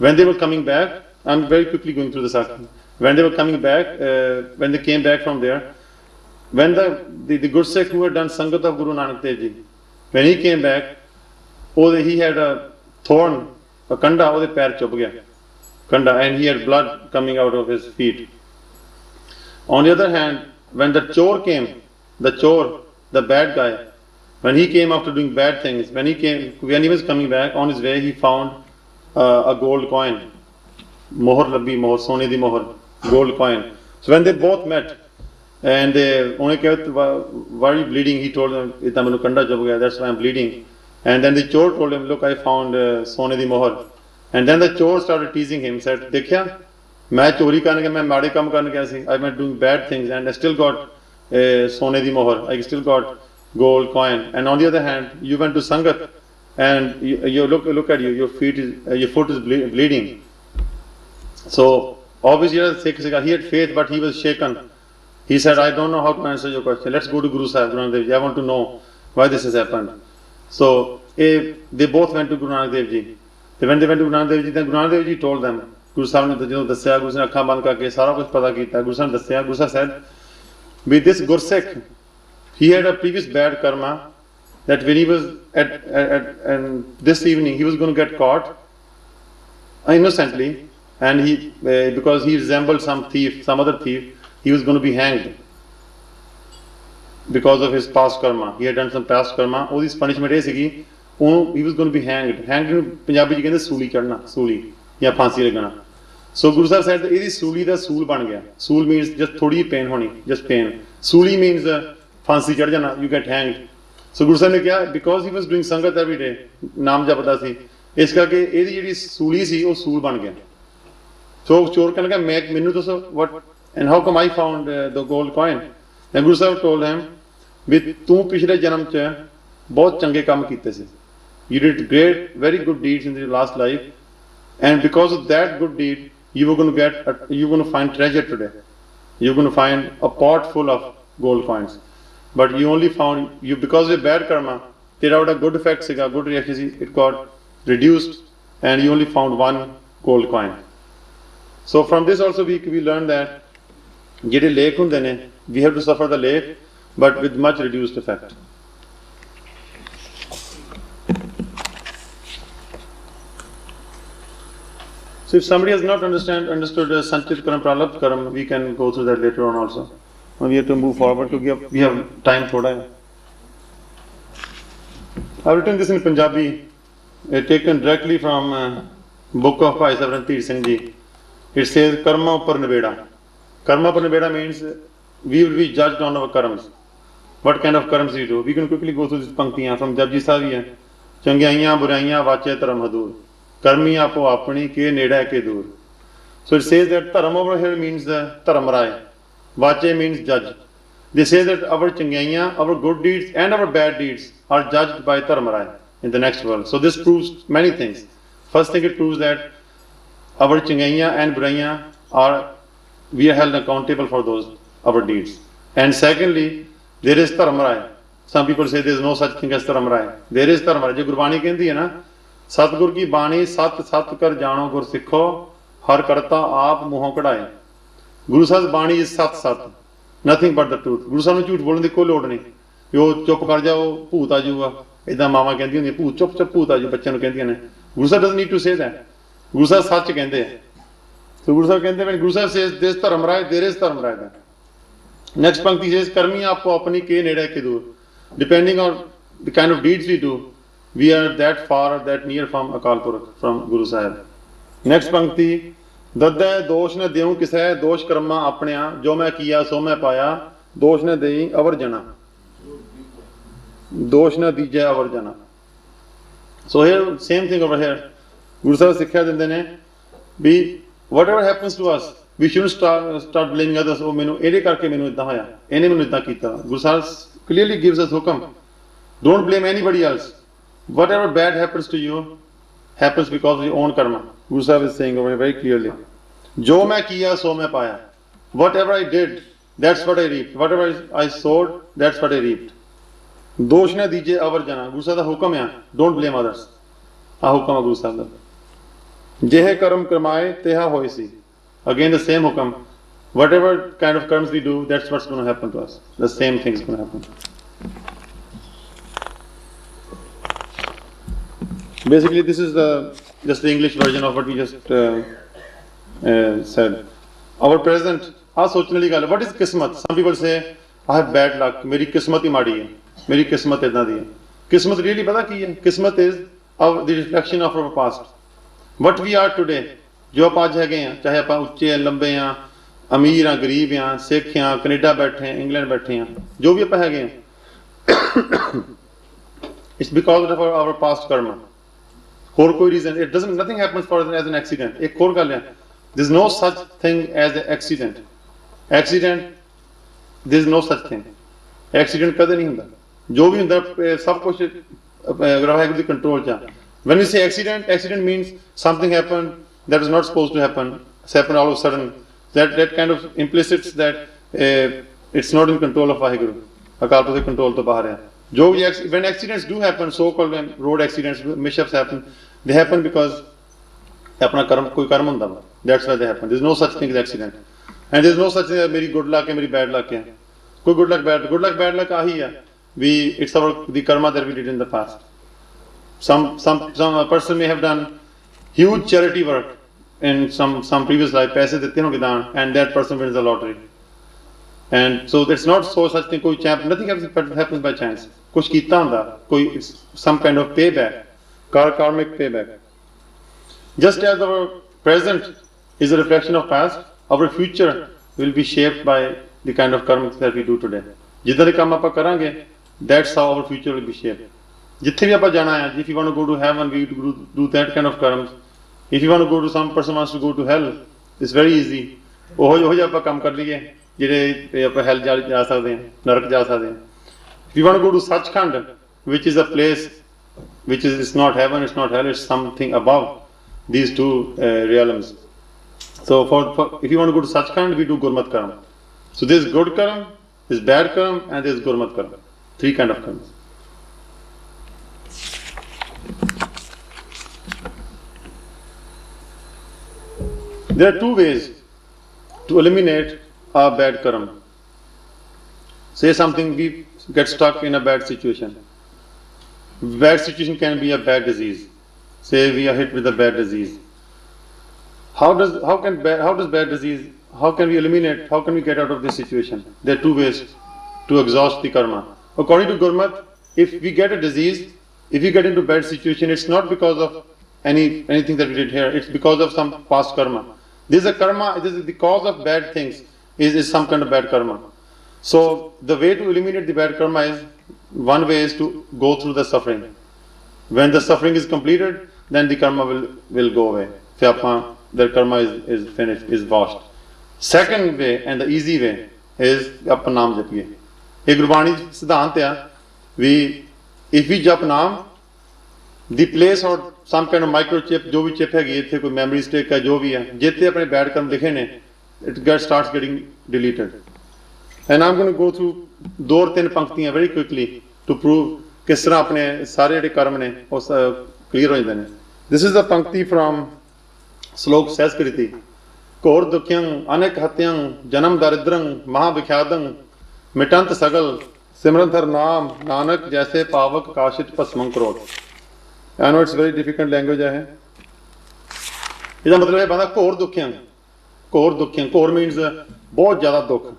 when they were coming back I'm very quickly going through the sakhi when they were coming back when they came back from there when the good Sikh who had done sangat of Guru Nanak Dev Ji when he came back he had a thorn a kanda ਉਹਦੇ ਪੈਰ ਚੁੱਭ ਗਿਆ kanda and he had blood coming out of his feet. On the other hand, when the chore came, the bad guy, when he came after doing bad things, when he was coming back on his way, he found a gold coin. Mohar labbi, mohar, sone di mohar, gold coin. So when they both met, and only kept, why are you bleeding? He told them, that's why I'm bleeding. And then the chore told him, look, I found sone di mohar. And then the chore started teasing him, said, Dekhya, मैं चोरी करने गया मैं माड़े काम करने गया सी I went doing bad things and I still got सोने दी मोहर I still got gold coin and on the other hand you went to sangat and you look at your foot is bleeding so obviously Sikh he had faith but he was shaken he said I don't know how to answer your question let's go to Guru Sahib Guru Nanak Dev Ji I want to know why this has happened so they both went to Guru Nanak Dev Ji when they went to Guru Nanak Dev Ji then Guru Nanak Dev Ji told them Guru Sahib ne ਜਦੋਂ ਦੱਸਿਆ ਗੁਰੂ ਸਾਹਿਬ ਨੇ ਅੱਖਾਂ ਬੰਦ ਕਰਕੇ ਸਾਰਾ ਕੁਝ ਪਤਾ ਕੀਤਾ ਗੁਰੂ ਸਾਹਿਬ ਨੇ ਦੱਸਿਆ Guru Sahib said with this Gursikh he had a previous bad karma that when he was and this evening he was going to get caught innocently and he because he resembled some other thief he was going to be hanged because of his past karma he had done some past karma ਉਹਦੀ punishment ਇਹ ਸੀਗੀ he was going to be hanged ਨੂੰ ਪੰਜਾਬੀ ਚ ਕਹਿੰਦੇ ਸੂਲੀ ਚੜਨਾ ਸੂਲੀ ਜਾਂ ਫਾਂਸੀ ਲੱਗਣਾ So Guru Sahib said ਇਹਦੀ ਸੂਲੀ ਦਾ ਸੂਲ ਬਣ ਗਿਆ ਸੂਲ means just ਥੋੜੀ ਜਿਹੀ pain ਹੋਣੀ just pain ਸੂਲੀ means ਫਾਂਸੀ ਚੜ ਜਾਣਾ you get hanged so Guru Sahib ਨੇ ਕਿਹਾ because he was doing sangat every day ਨਾਮ ਜਪਦਾ ਸੀ ਇਸ ਕਰਕੇ ਇਹਦੀ ਜਿਹੜੀ ਸੂਲੀ ਸੀ ਉਹ ਸੂਲ ਬਣ ਗਿਆ so ਚੋਰ ਕਹਿਣ ਲੱਗਾ ਮੈਨੂੰ ਦੱਸੋ what and how come I found the gold coin and Guru Sahib told him ਵੀ ਤੂੰ ਪਿਛਲੇ ਜਨਮ 'ਚ ਬਹੁਤ ਚੰਗੇ ਕੰਮ ਕੀਤੇ ਸੀ you did great very good deeds in your last life and because of that good deed you're going to find treasure today you're going to find a pot full of gold coins but you only found because of your bad karma there out a good effect siga good reaction it got reduced and you only found one gold coin so from this also we learn that ਜਿਹੜੇ ਲੇਖ ਹੁੰਦੇ ਨੇ we have to suffer the lake but with much reduced effect So if somebody has not understood Sanchit Karam Pralabdh Karam, we can go through that later on also. We have to move forward because we have time thoda hai. I have written this in Punjabi, taken directly from book of Bhai Kulbir Singh Ji. It says Karma Upar Nibeda. Karma Upar Nibeda means we will be judged on our karams. What kind of karams we do? We can quickly go through these panktiyan from Japji Sahib hai. Changyaiyan, buraiyan, vache taram hadur. Karmi apo apni ke neda ke dur. So it says that dharam over here means the dharam rai. Vache means judge. They say that our changaiya, our good deeds and our bad deeds are judged by dharam rai in the next world. So this proves many things. First thing it proves that our changaiya and buraiya we are held accountable for those our deeds. And secondly, there is dharam rai. Some people say there is no such thing as dharam rai. There is dharam rai. जो गुरबाणी कहती है ना सतगुर की बाणी सत सत कर जानो गुर सिखो हर करता आप मुहों कढ़ाए गुरु साहब बाणी इज सत सत नथिंग बट द ट्रूथ गुरु साहब ਨੂੰ ਝੂਠ ਬੋਲਣ ਦੀ ਕੋਈ ਲੋੜ ਨਹੀਂ ਉਹ ਚੁੱਪ ਕਰ ਜਾਓ ਭੂਤ ਆ ਜਾਊਗਾ ਇਦਾਂ ਮਾਵਾਂ ਕਹਿੰਦੀਆਂ ਹੁੰਦੀਆਂ ਭੂਤ ਚੁੱਪ ਭੂਤ ਆ ਜਾਊ ਬੱਚਿਆਂ ਨੂੰ ਕਹਿੰਦੀਆਂ ਨੇ Guru Sahib doesn't need to say that Guru Sahib ਸੱਚ ਕਹਿੰਦੇ ਆ ਸੋ ਗੁਰੂ ਸਾਹਿਬ ਕਹਿੰਦੇ ਨੇ ਗੁਰੂ ਸਾਹਿਬ ਸੇਜ਼ ਦਿਸ ਧਰਮ ਰਾਏ ਦੇਰ ਇਜ਼ ਧਰਮ ਰਾਏ ਦਾ ਨੈਕਸਟ ਪੰਕਤੀ ਸੇਜ਼ ਕਰਮੀ ਆਪੋ ਆਪਣੀ ਕੇ ਨੇੜੇ ਕੇ ਦੂਰ depending on the kind of deeds we do we are that far or that near from Akal Purkh, from Guru Sahib. Next pankti dadda dosh ne deun kisai dosh karma apneya jo main kiya so main paya dosh ne dei avar jana dosh ne dije avar jana so here same thing over here Guru Sahib sikkha dinde ne be whatever happens to us we shouldn't start blaming others oh menu ede karke menu idda hoya ene menu idda kita Guru Sahib clearly gives us hukam don't blame anybody else Whatever bad happens to you, happens because of your own karma. Guru Sahib is saying over here very clearly. Jo main kiya, so main paya. Whatever I did, that's what I reaped. Whatever I sowed, that's what I reaped. Dosh na dije avar jana. Guru Sahib da hukam hai, don't blame others. Hukam hai Guru Sahib da. Jehe karam karmaye, teha hoy si. Again the same hukam. Whatever kind of karms we do, that's what's going to happen to us. The same thing is going to happen. Basically, this is just the English version of what we just said. Our present, what is kismat? Some people say, I have bad luck. Meri kismat hi maadi hai. Meri kismat idna di hai. Kismat really pata ki hai? Kismat is the reflection of our past. What we are today, जो आप आज हैं, चाहे आप ऊंचे हैं, लंबे हैं, अमीर हैं, गरीब हैं, सिख हैं, कनाडा बैठे हैं, इंग्लैंड बैठे हैं, जो भी आप हैं, it's because of our past karma. और कोई reason, it doesn't, nothing happens for us as an accident. एक और गल है, there's no such thing as an accident. Accident, there's no such thing. Accident कदे नहीं होता. जो भी होता, सब कुछ अगर control चा. When we say accident, accident means something happened that was not supposed to happen. It's happened all of a sudden. That kind of implicits that it's not in control of Vaheguru. Akal Purkh control to bahar hai. When accidents do happen, so-called road accidents, mishaps happen, they happen because apna karma, koi karma hunda hai. That's why they happen. There's no such thing as accident. And there's no such thing as meri good luck and meri bad luck hai. Koi good luck, bad luck ahi hai. It's the karma that we did in the past. Some person may have done huge charity work in some previous life, paise dete honge daan, and that person wins the lottery. And so it's not so such thing, nothing happens by chance. Kuch kita hunda, some kind of payback, karmic payback. Just as our present is a reflection of past, our future will be shaped by the kind of karma that we do today. Jitne kaam aapa karange, that's how our future will be shaped. Jithe bhi aapa jana hai, if you want to go to heaven, we do that kind of karms. If you want to go to, some person wants to go to hell, it's very easy. Oho aapa kaam kar liye, jehde aapa hell ja sakde hain, narak ja sakde hain. If you want to go to Sachkhand, which is a place which is, it's not heaven, it's not hell, it's something above these two realms. So if you want to go to Sachkhand, we do Gurmat Karam. So there's good Karam, there's bad Karam, and there's Gurmat Karam. Three kind of Karams. There are two ways to eliminate a bad Karam. Say something, we get stuck in a bad situation. Bad situation can be a bad disease. Say we are hit with a bad disease. How can we eliminate, how can we get out of this situation? There are two ways to exhaust the karma. According to Gurmat, if we get a disease, if we get into a bad situation, it's not because of anything that we did here, it's because of some past karma. This is a karma, this is the cause of bad things, is some kind of bad karma. So the way to eliminate the bad karma is, one way is to go through the suffering. When the suffering is completed, then the karma will go away. The karma is finished, is washed. Second way, and the easy way, is apna naam japiye. Ek Gurbani siddhant hai, if we jap naam, the place or some kind of microchip, jo bhi chip hai, yethe koi memory stick hai, jo bhi hai, jithe apne bad karm likhe ne, it starts getting deleted. And I'm going to go through 2-3 panktiyan very quickly to prove kis tarah apne sare jehde karm ne us clear ho jande ne. This is the pankti from Slok Saskriti. Kor dukhyang anek hatyang janam daridrang maha vikhyadang mitant sagal simranthar naam nanak jaise pavak kashit pasmang krot. I know it's very difficult language hai. Ida matlab hai banda kor dukhyang. Kor means bahut zyada dukh.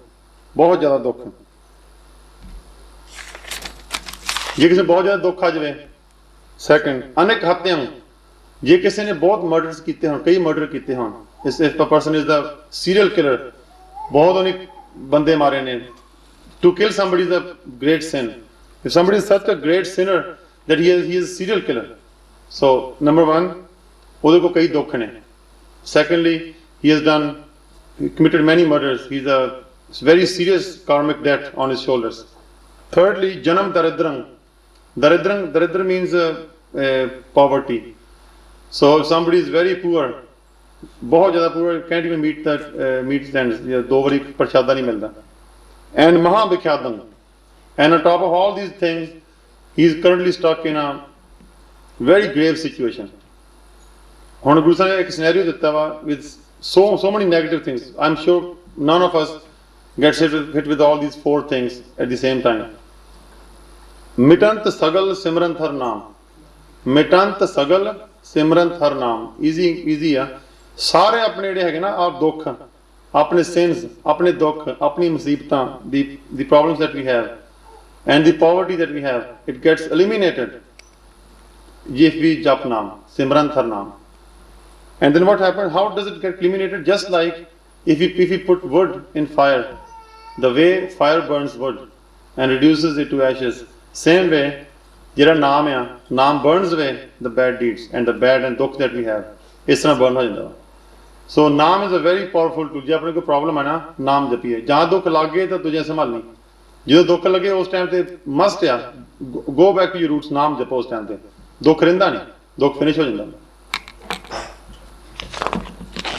Je kisi bahut zyada dukh aa jave. Second, anek hatyang, je kisi ne bahut murders kite hon, kai murder kite hon. If a person is the serial killer, bahut anek bande mare ne. To kill somebody is a great sin. If somebody is such a great sinner that he is a serial killer. So number one, ਉਹਦੇ ਕੋ ਕਈ ਦੁੱਖ ਨੇ. Secondly, he committed many murders. He's a very serious karmic debt on his shoulders. Thirdly, janam daridrang. Daridra means poverty. So if somebody is very poor, बहुत ज़्यादा poor, can't even meet that meet standards, दो बारी प्रसादा नहीं मिलता, and महाभिख्यातम, and on top of all these things, he is currently stuck in a very grave situation. ਹੁਣ ਗੁਰੂ ਸਾਹਿਬ ਨੇ ਇੱਕ scenario ਦਿੱਤਾ ਵਾ with so many negative things. I'm sure none of us gets hit with all these four things at the same time. मिटंत सगल सिमरन थर नाम, मिटंत सगल सिमरन थर नाम, easy ਆ, ਸਾਰੇ ਆਪਣੇ ਜਿਹੜੇ ਹੈਗੇ ਨਾ ਆਪ ਦੁੱਖ, ਆਪਣੇ sins, ਆਪਣੇ ਦੁੱਖ, ਆਪਣੀ ਮੁਸੀਬਤਾਂ, the problems that we have and the poverty that we have, it gets eliminated if we jap naam, simran thar naam. And then what happens? How does it get eliminated? Just like if we put wood in fire, the way fire burns wood and reduces it to ashes, same way jehda naam hai, naam burns away the bad deeds and the bad and dukh that we have, is tarah burn ho janda. So naam is a very powerful tool. ਜੇ ਆਪਣੇ ਕੋਈ problem ਹੈ ਨਾ, ਨਾਮ ਜਪੀਏ, ਜਾਂ ਦੁੱਖ ਲੱਗੇ ਤਾਂ ਤੁਝੇ ਸੰਭਾਲੀ, ਜਦੋਂ ਦੁੱਖ ਲੱਗੇ ਉਸ ਟਾਈਮ ਤੇ ਮਸਟ ਆ go back to your roots, ਨਾਮ ਜਪੋ ਉਸ ਟਾਈਮ ਤੇ, ਦੁੱਖ ਰਹਿੰਦਾ ਨਹੀਂ, ਦੁੱਖ ਫਿਨਿਸ਼ ਹੋ ਜਾਂਦਾ.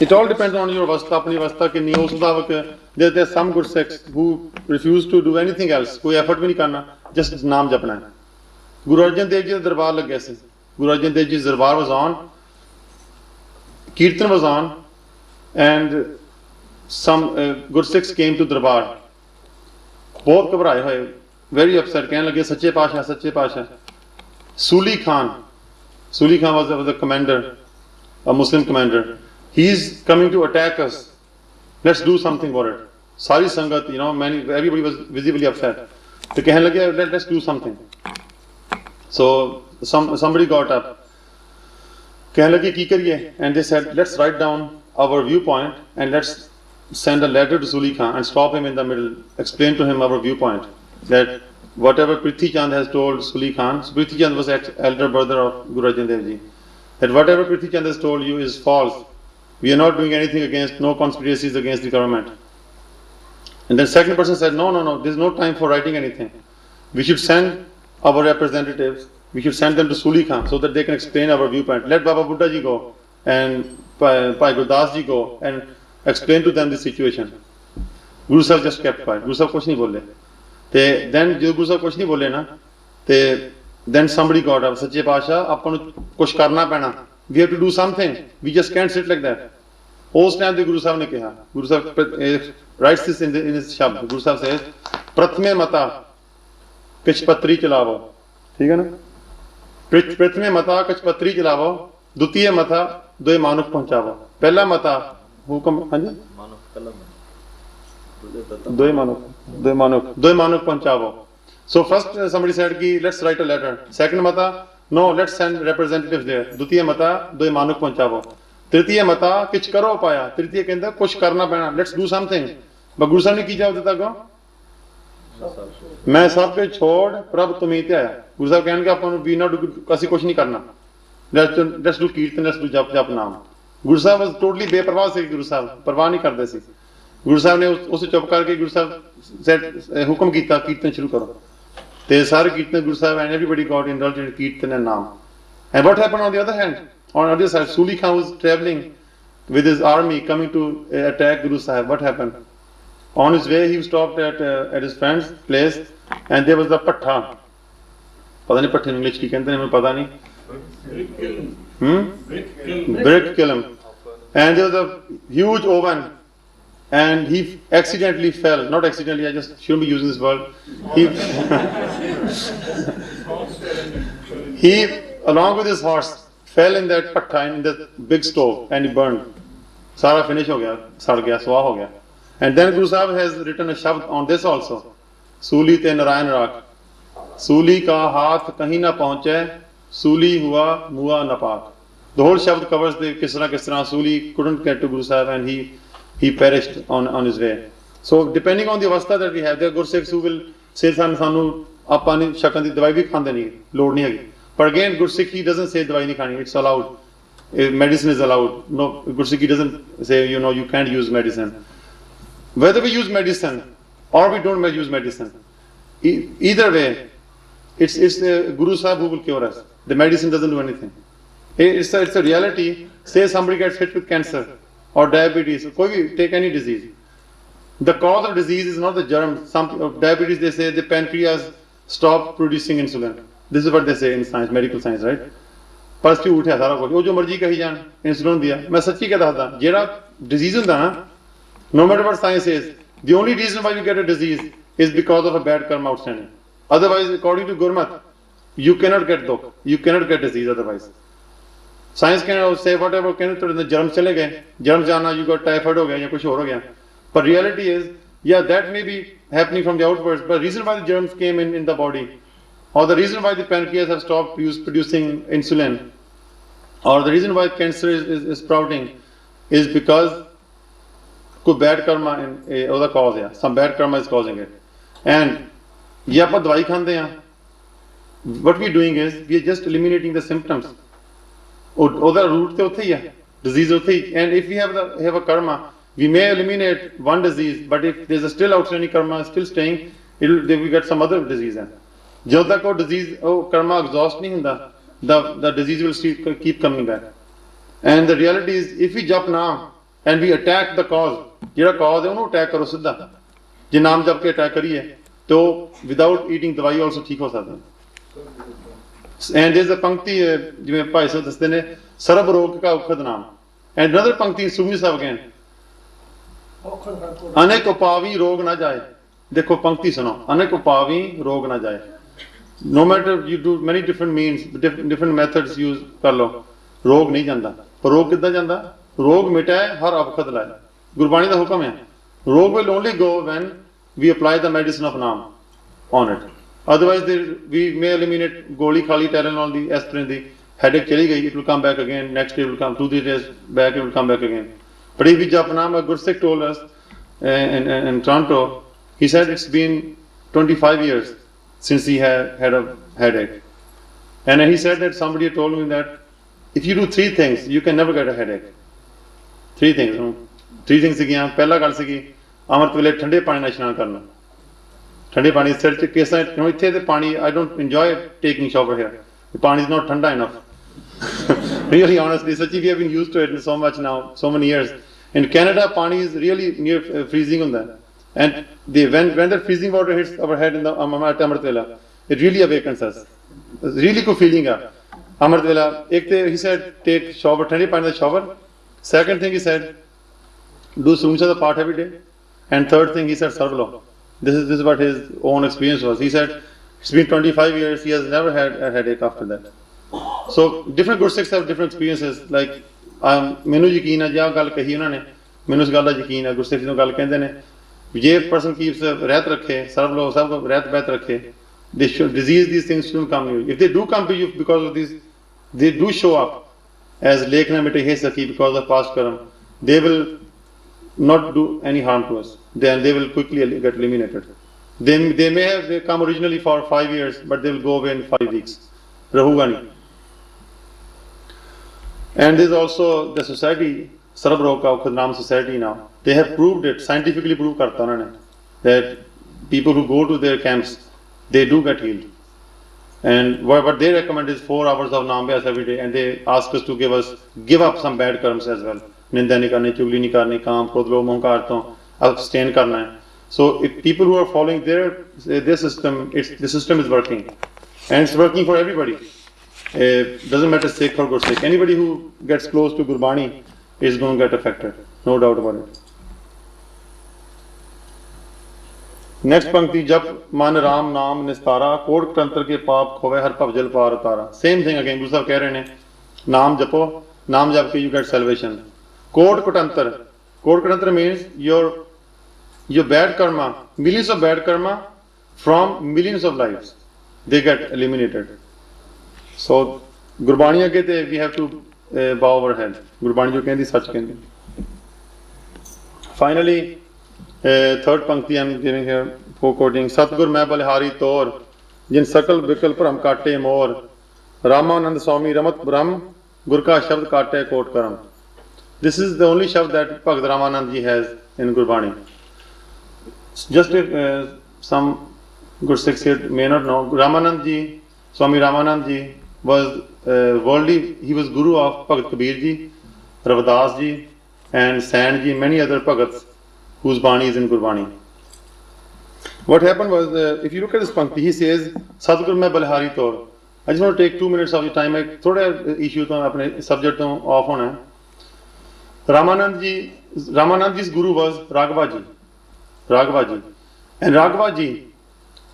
It all depends on your avastha, ਆਪਣੀ ਅਵਸਥਾ ਕਿੰਨੀ ਉਸ ਮੁਤਾਬਕ. there are some good Sikhs who refuse to do anything else, ਕੋਈ ਐਫਰਟ ਵੀ ਨਹੀਂ ਕਰਨਾ, just ਨਾਮ ਜਪਣਾ ਹੈ. ਗੁਰੂ ਅਰਜਨ ਦੇਵ ਜੀ ਦਾ ਦਰਬਾਰ ਲੱਗਿਆ ਸੀ, ਗੁਰੂ ਅਰਜਨ ਦੇਵ ਜੀ ਦਰਬਾਰ was on, kirtan was on, and some good Sikhs came to Darbar, बहुत घबराए हुए, very upset, कहने लगे सच्चे पातशाह, सच्चे पातशाह. Suli Khan was the commander, a Muslim commander. He is coming to attack us. Let's do something about it. सारी संगत, everybody was visibly upset. तो कहने लगे let's do something. So somebody got up. कहने लगे की करिए, and they said let's write down our viewpoint and let's send a letter to Suli Khan and stop him in the middle, explain to him our viewpoint, that whatever Prithi Chand has told Suli Khan, so Prithi Chand was elder brother of Guru Arjan Dev Ji, that whatever Prithi Chand has told you is false. We are not doing anything against, no conspiracies against the government. And then second person said, no, there's no time for writing anything. We should send our representatives, we should send them to Suli Khan so that they can explain our viewpoint. Let Baba Buddha Ji go and Bhai Gurdas Ji go and explain to them the situation. Guru Sahib just kept quiet. Guru Sahib kuch nahi bole. Then Guru Sahib kuch nahi bole na, then somebody got up, Sache Pasha, apan nu kuch karna paina. We have to do something. We just can't sit like that. Us time the Guru Sahib ne kaha. Guru Sahib writes this in his shabd. Guru Sahib says, Prathme mata kach patri chalavo. ठीक है ना? प्रथमे मता कछ पत्री चलावो, द्वितीय मता दो मानुक पहुंचावो. पहला मता हुक्म, हाँ जी, दो मानुक पहुंचावो. So first somebody said कि let's write a letter. Second मता, no, let's send representatives there. द्वितीय मता दो मानुक पहुंचावो. तृतीय मता किछ करो पाया. तृतीय कहता कुछ करना पैना. Let's do something. but गुरु साहब ने की जवाब देता को मैं सब के छोड़ प्रभ तुम्हें ते आया. गुरु साहब कहने के अपन वी नॉट किसी कुछ नहीं करना. Let's do कीर्तन, let's do जप नाम. गुरु साहब was totally बेपरवाह से. गुरु साहब परवाह नहीं करते सी. गुरु साहब ने उसे चुप करके गुरु साहब से हुक्म किया कीर्तन शुरू करो. ते सारे कीर्तन गुरु साहब and everybody got indulged in कीर्तन and नाम. And what happened on the other hand? On the other side, Suli Khan was traveling with his army coming to attack Guru Sahib. What happened? On his way, he stopped at his friend's place, and there was the pattha. पता नहीं पट्टे English की कहते हैं, मुझे पता नहीं. Brick kiln. And there was a huge oven, and he accidentally fell. Not accidentally, I just shouldn't be using this word. He along with his horse fell in that pattha, in the big stove, and he burned. Sara finish ho gaya, sar gaya, swah ho gaya. And then Guru Sahib has written a shabd on this also. Suli te Narayan Rak. Suli ka haath kahin na pahunche, Suli hua mua napak. The whole shabd covers the kisra Suli couldn't get to Guru Sahib and he perished on his way. So depending on the avastha that we have, there are good Sikhs who will say sanu apani shakan di dawai bhi khande nahi, lod nahi hai. But again, good Sikh, he doesn't say dawai nahi khani, it's allowed. Medicine is allowed. No, good Sikh, he doesn't say, you can't use medicine. Whether we use medicine or we don't use medicine, either way, it's the Guru Sahib who will cure us. the medicine doesn't do anything. It's a reality. Say somebody gets hit with cancer or diabetes, take any disease. The cause of disease is not the germ. Some of diabetes, they say the pancreas stop producing insulin. This is what they say in science, medical science, right? पर झूठ है सारा कुछ वो जो मर्जी कही जान इंसुलिन दिया मैं सच्ची क्या दसदा जेड़ा डिजीज हुंदा ना no matter what science says the only reason why you get a disease is because of a bad karma outstanding. Otherwise, according to Gurmat, you cannot get disease otherwise. Science can say whatever can the germs chale gaye germs jana you got typhoid ho gaya ya kuch aur ho gaya, but reality is yeah that may be happening from the outwards, but the reason why the germs came in the body, or the reason why the pancreas have stopped producing insulin, or the reason why cancer is sprouting is because कोई bad karma in other cause है, some bad karma is causing it. And ये आप दवाई खाते हैं, what we are doing is we are just eliminating the symptoms. Other root तो उठे ही है, disease उठे ही. And if we have a karma, we may eliminate one disease, but if there is a still outstanding karma still staying, they will get some other disease. जब तक वो disease karma exhaust नहीं होता, the disease will still keep coming back. And the reality is, if we jap naam and we attack the cause, जेड़ा cause है उन्होंने attack करो सीधा. जे नाम जप के attack करिए, तो without eating दवाई also ठीक हो सकता है. And there is a पंक्ति जिसमें भाई साहब दसते ने सर्व रोग का औषध नाम. And another पंक्ति in Sumi Sahib again. अनेक उपावी रोग ना जाए. देखो पंक्ति सुनो. अनेक उपावी रोग ना जाए. No matter you do many different means, different methods use कर लो, रोग नहीं जाता. पर रोग कितना जाता? रोग मिटाए हर अवखत लाए. गुरबाणी का हुक्म है. Rogue will only go when we apply the medicine of Naam on it. Otherwise, we may eliminate goli, khali, Tylenol, the aspirin, the headache chali gayi, it will come back again. Next day it will come, 2-3 days back it will come back again. But if we jap Naam, Gursikh told us in Toronto, he said it's been 25 years since he had a headache. And he said that somebody told me that if you do 3 things, you can never get a headache. 3 things. 3 things ਸੀਗੀਆਂ. ਪਹਿਲਾ ਗੱਲ ਸੀਗੀ ਅੰਮ੍ਰਿਤ ਵੇਲੇ ਠੰਡੇ ਪਾਣੀ ਨਾਲ ਇਸ਼ਨਾਨ ਕਰਨਾ. ਠੰਡੇ ਪਾਣੀ ਸਿਰ 'ਚ ਕੇਸਾਂ ਇੱਥੇ ਤੇ ਪਾਣੀ I don't enjoy taking shower here. The ਪਾਣੀ is not ਠੰਡਾ enough. Really honestly, Sachi, we have been used to it so much now, so many years. In Canada, ਪਾਣੀ is really near freezing ਹੁੰਦਾ. And when the freezing water hits our head in the Amrit Vela, it really awakens us. It's really good feeling है. Amrit Vela, एक ते he said take shower, ठंडे पानी ਦਾ shower. Second thing he said, do Sumcha the part every day. And third thing he said, Sarvalo. This is what his own experience was. He said, it's been 25 years, he has never had a headache after that. So different Gursikhs have different experiences. Like, ਮੈਨੂੰ ਯਕੀਨ ਹੈ ਜਾਂ ਗੱਲ ਕਹੀ ਉਹਨਾਂ ਨੇ, ਮੈਨੂੰ ਇਸ ਗੱਲ ਦਾ ਯਕੀਨ ਹੈ. ਗੁਰਸਿੱਖ ਨੂੰ ਗੱਲ ਕਹਿੰਦੇ ਨੇ, ਜੇ person keeps ਰਹਿਤ ਰੱਖੇ, ਸਰਬ ਲੋਕ ਸਭ ਕੋ ਰਹਿਤ ਬਹਿਤ ਰੱਖੇ, these things shouldn't come to you. If they do come to you because of this, they do show up as Lekhna Mite He Sakhi because of past karam, they will not do any harm to us. Then they will quickly get eliminated. They may have come originally for 5 years, but they will go away in 5 weeks. Rahuga nahi. And there is also the society, Sarab Roka Naam society now. They have proved it, scientifically proved karta unhone, that people who go to their camps, they do get healed. And what they recommend is 4 hours of Naam Vyas every day, and they ask us to give up some bad karms as well. निंदा नहीं करनी, चुगली नहीं करनी, काम, क्रोध, लोभ, अहंकार तो abstain करना है. So if people who are following their system, the system is working, and it's working for everybody. Doesn't matter Sikh or Gursikh. Anybody who gets close to Gurbani is going to get affected, no doubt about it. Next पंक्ति, जप मन राम नाम निस्तारा, coat तंत्र के पाप खोवे हर भवजल पार उतारा. Same thing again. Guru Sahib कह रहे हैं, नाम जपो, नाम जप के you get salvation. Kod Kotantar means your bad karma, millions of bad karma from millions of lives, they get eliminated. So Gurbani agate we have to bow our head. Gurbani jo kendi sach kendi. Finally, third pankti I am giving here for quoting. Satgur मैं बलिहारी तौर जिन सकल विकल भ्रम काटे मोर रामानंद स्वामी रमत ब्रह्म गुर का शब्द काटे कोट करम. This is the only shabd that Bhakt Ramanand ji has in Gurbani. Just some Gursikhs here may not know, Ramanand ji, Swami Ramanand ji was worldly. He was guru of Bhagat Kabir ji, Ravdas ji, and Sant ji, many other Bhagats whose Bani is in Gurbani. What happened was, if you look at this Pankti, he says, Sadhguru mein balhari taur. I just want to take 2 minutes of your time. I thoda issue to apne subject to off hona. Ramanandji's guru was Raghavaji. And Raghavaji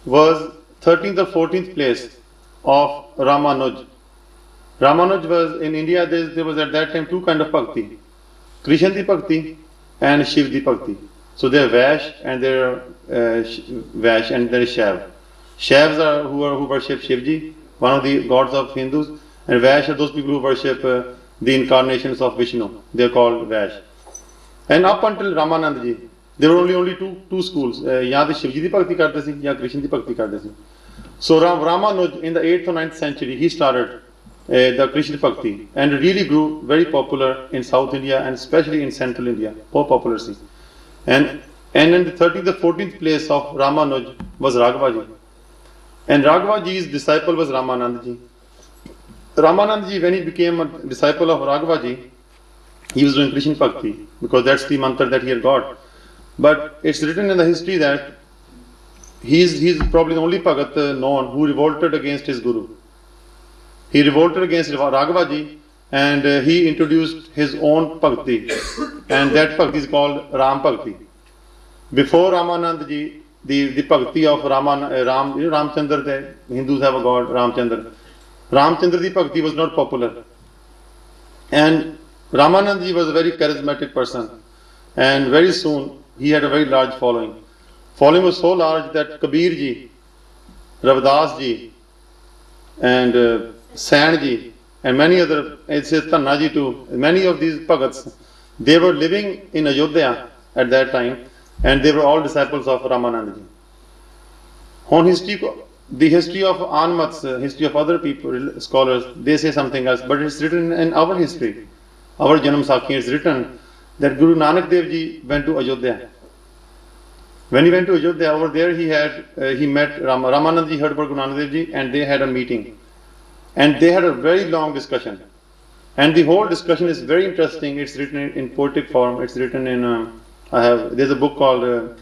was 13th or 14th place of Ramanuj. Ramanuj was in India, there was at that time two kind of bhakti. Krishna di bhakti and Shiv di bhakti. So there are Vash and there are Vash and there is Shaiv. Shaivs are who worship Shivji, one of the gods of Hindus, and Vash are those people who worship the incarnations of Vishnu. They are called Vash. And up until Ramanandji, there were only two schools. Ya the Shivji di bhakti karte si, ya Krishna di bhakti karte si. So Ramanuj in the 8th or 9th century, he started the Krishna Bhakti and really grew very popular in South India and especially in Central India, more popular. And in the 13th or 14th place of Ramanuj was Raghavaji. And Raghavaji's disciple was Ramanandji. Ramanandji, when he became a disciple of Raghavaji, he was doing Krishna Bhakti because that's the mantra that he had got. But it's written in the history that he's probably the only Bhagat known who revolted against his guru. He revolted against Raghavaji and he introduced his own Bhakti, and that Bhakti is called Ram Bhakti. Before Ramanandji, the Bhakti of Ramchandra, the Hindus have a god Ramchandra. Ramchandra di Bhakti was not popular. And Ramanandji was a very charismatic person, and very soon he had a very large following. Following was so large that Kabir ji, Ravdas ji, and Sant ji, and many other, it says Tanna ji too, many of these Bhagats, they were living in Ayodhya at that time, and they were all disciples of Ramanand ji. On the history of Anmats, history of other people, scholars, they say something else, but it's written in our history, our Janam Sakhi, it's written that Guru Nanak Dev ji went to Ayodhya. When he went to Ayodhya, over there he met Ramanand ji, heard about Guru Nanak Dev ji, and they had a meeting. And they had a very long discussion. And the whole discussion is very interesting. It's written in poetic form. It's written in, there's a book called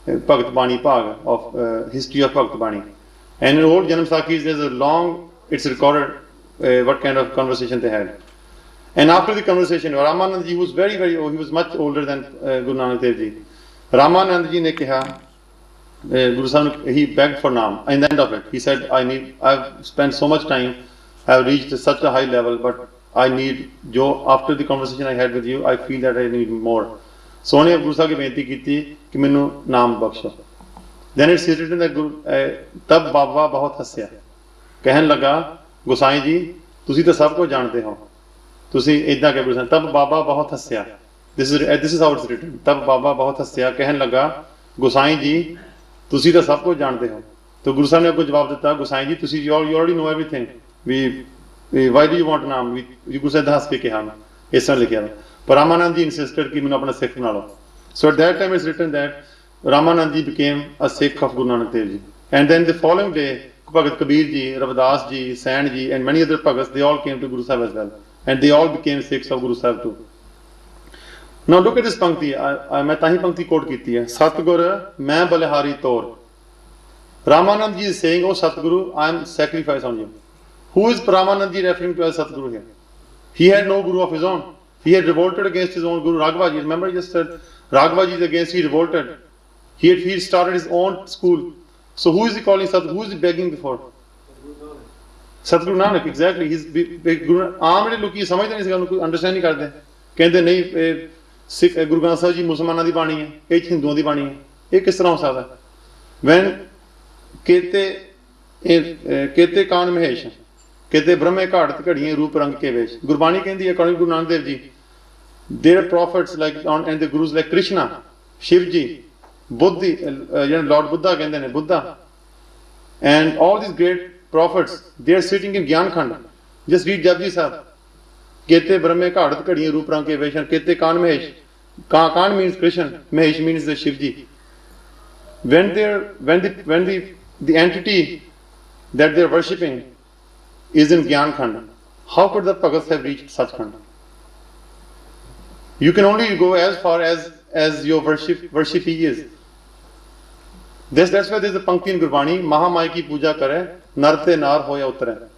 Bhagat Bani Pag, of history of Bhagat Bani. And in old Janam Sakhis, there's a long, it's recorded what kind of conversation they had. And after the conversation, Ramanand ji was very, very old. He was much older than Guru Nanak Dev ji. Ramanand ji ne kaha, Guru Sahib, he begged for Naam. In the end of it, he said, I've spent so much time, I've reached such a high level, but I need, after the conversation I had with you, I feel that I need more. So ਉਹਨੇ Guru Sahib की बेनती की कि मैनू नाम बख्शो. Then it's written that तब बाबा बहुत हंसया, कहन लगा गोसाई जी तुसी तो सब को जानते हो, तुसी इतना कह गुरु तब बाबा बहुत हंसया. This is how it's written. तब बाबा बहुत हंसया, कहन लगा गोसाई जी तुसी तो सब कुछ जानते हो. तो गुरु साहब ने आपको जवाब देता, गोसाई जी तुसी you already know everything. Why do you want नाम? गुरु साहब हंस के कहा, इस तरह लिखा. पर Ramanand ji insisted कि मैंने अपना सिख बना लो. So at that time it's written that Ramanand ji became a Sikh of Guru Nanak Dev ji. And then the following day, Bhagat Kabir ji, Ravdas ji, Sant ji, and many other Bhagats, they all came to Guru Sahib as well. And they all became Sikhs of Guru Sahib too. Now look at this Pankti. मैं ताही Pankti quote की है. Satgur मैं balihari tor. Ramanand ji is saying, oh Satguru, I am sacrifice on you. Who is Ramanand ji referring to as Satguru here? He had no guru of his own. He had revolted against his own guru Raghavaji. Remember, I just said Raghavaji is against, he revolted. He started his own school. So who is he calling Satguru? Who is he begging before? Satguru Nanak, exactly. He's Guru. आम लोग ये समझते नहीं सकते, understand नहीं करते. कहते नहीं सिख गुरु ग्रंथ साहिब जी मुसलमानों की बाणी है, ये हिंदुओं की बाणी है. ये किस तरह हो सकता है? When केते कान महेश, केते ब्रह्मे घाट घड़ियां रूप रंग के वेश. गुरबाणी कहती है according to Guru Nanak Dev ji, there are prophets like and the gurus like Krishna, Shiv ji, Buddhi, Lord Buddha कहते हैं Buddha, and all these great prophets, they are sitting in Gyan Khand. Just read Japji Sahib. Kete brahme घाट घड़ियां रूप रंग के वेश. Kete can't Mahesh. Kaan means Krishna, Mahesh means the Shivji. When the entity that they are worshipping is in Gyan Khand. How could the Bhagats have reached such Khand? You can only go as far as your worshipee is. That's why there's a Pankti in Gurbani, Mahamai ki puja kare, narte nar hoya uttare.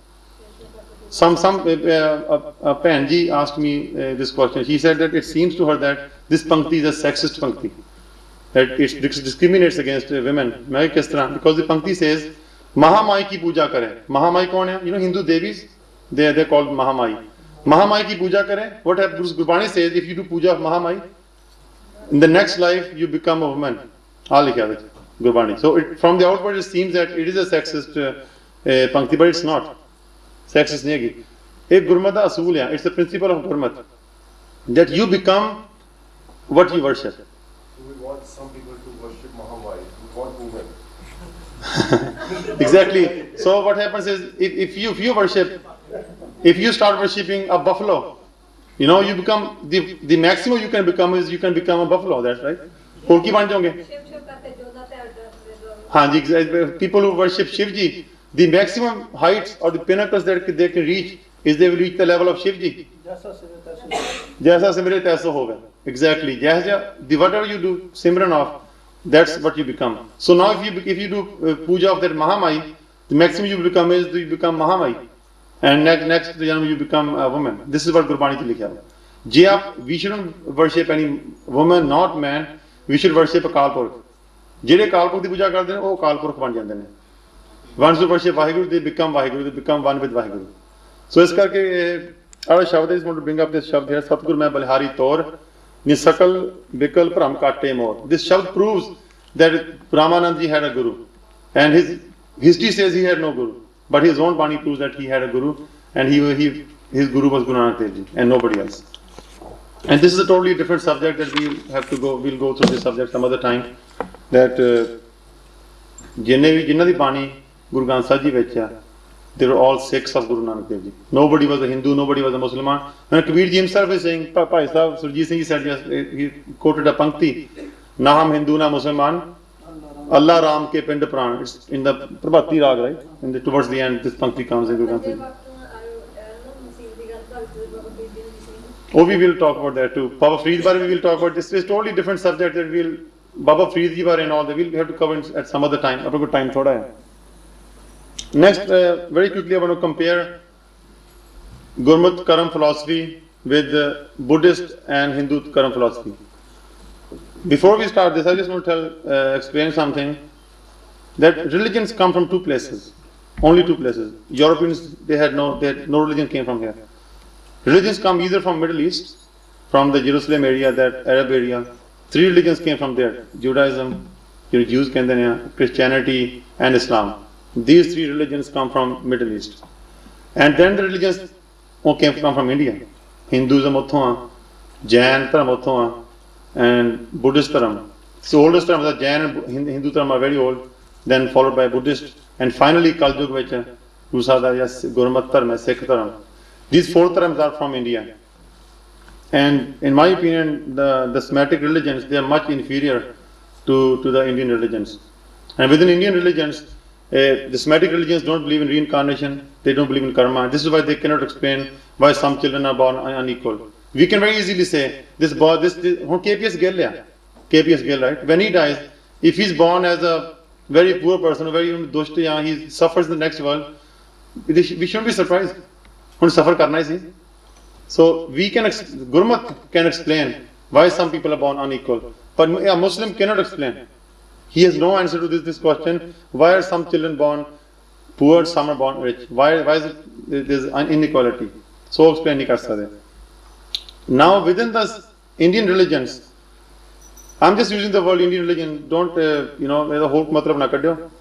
Some Panji asked me this question. She said that it seems to her that this Pankti is a sexist Pankti, that it discriminates against women. Because the Pankti says, Mahamai ki puja kare. Mahamai kaun hai? You know, Hindu devis, they're called Mahamai. Mahamai ki puja kare. What happens? Gurbani says, if you do puja of Mahamai, in the next life you become a woman. Gurbani. So from the outward it seems that it is a sexist Pankti, but it's not. Sexist nahi. Ek Gurmat da asool hai. It's the principle of Gurmat, that you become what you worship. We want some people to worship Mahamai. We want women. Exactly. So what happens is, if you worship, if you start worshipping a buffalo, you know, you become the maximum you can become is you can become a buffalo. That's right. Polki ban jaoge. Haan, people who worship Shivji, the maximum heights or the pinnacles that they can reach is they will reach the level of Shivji. Jaisa simre taisa hoga. Exactly. Whatever you do simran of, that's what you become. So now if you do puja of that Mahamai, the maximum you become is you become Mahamai, and next you become a woman. This is what Gurbani ki likha hai. We shouldn't worship any woman, not man. We should worship a Kalpurk. ਜਿਹੜੇ ਕਾਲਪੁਰਖ ਦੀ ਪੂਜਾ ਕਰਦੇ ਨੇ ਉਹ ਕਾਲਪੁਰਖ ਬਣ ਜਾਂਦੇ ਨੇ. Once you worship Vaheguru, they become Vaheguru, they become one with Vaheguru. So ਇਸ ਕਰਕੇ our Shabad is going to bring up this Shabad here, Satgur ਮੈਂ ਬਲਿਹਾਰੀ ਤੌਰ ਨਿਸਕਲ ਵਿਕਲ ਭ੍ਰਮ ਕਾਟੇ ਮੋਰ. This Shabad proves that Ramanand ji had a guru, and his history says he had no guru, but his own Bani proves that he had a guru, and his guru was Guru Nanak Dev Ji and nobody else. And this is a totally different subject that we'll go through this subject some other time. That ਜਿਨ੍ਹਾਂ ਦੀ ਬਾਣੀ ਗੁਰੂ ਗ੍ਰੰਥ ਸਾਹਿਬ ਜੀ ਵਿੱਚ ਆ, they were all Sikhs of Guru Nanak Dev Ji. Nobody was a Hindu, nobody was a Muslim. And Kabir ji himself is saying, Bhai Sahib, Surjit Singh ji said, yes, he quoted a Pankti, Na hum Hindu na Musliman, Allah Ram ke pind pran. It's in the Prabhati Rag, right? Towards the end, this Pankti comes in Guru Granth Sahib. Oh, we will talk about that too. Baba Farid Bar, we will talk about this. It's a totally different subject that we'll Baba Farid Ji Bar and all that we'll have to cover at some other time. Apne ko time thoda hai. Next, very quickly I want to compare Gurmat Karam philosophy with Buddhist and Hindu Karam philosophy. Before we start this, I just want to explain something. That religions come from two places, only two places. Europeans, they had no religion came from here. Religions come either from Middle East, from the Jerusalem area, that Arab area. Three religions came from there: Judaism, Jews, Christianity, and Islam. These three religions come from Middle East. And then the religions come from India. Hinduism uthon, Jain dharam uthon, and Buddhist dharam. So oldest dharam, the Jain and Hindu dharam are very old, then followed by Buddhist, and finally Kaljug which Gurmat dharam, Sikh dharam. These four dharams are from India. And in my opinion, the Semitic religions, they are much inferior to the Indian religions. And within Indian religions, the Semitic religions don't believe in reincarnation, they don't believe in karma. This is why they cannot explain why some children are born unequal. We can very easily say, KPS Gill, right? When he dies, if he's born as a very poor person, a very dushta, he suffers in the next world, we shouldn't be surprised. So Gurmat can explain why some people are born unequal, but a Muslim cannot explain. He has no answer to this question. Why are some children born poor, some are born rich? Why is it there's an inequality? So explain nahi kar sakte. Now within the Indian religions, I'm just using the word Indian religion. Don't the whole matlab na kadyo.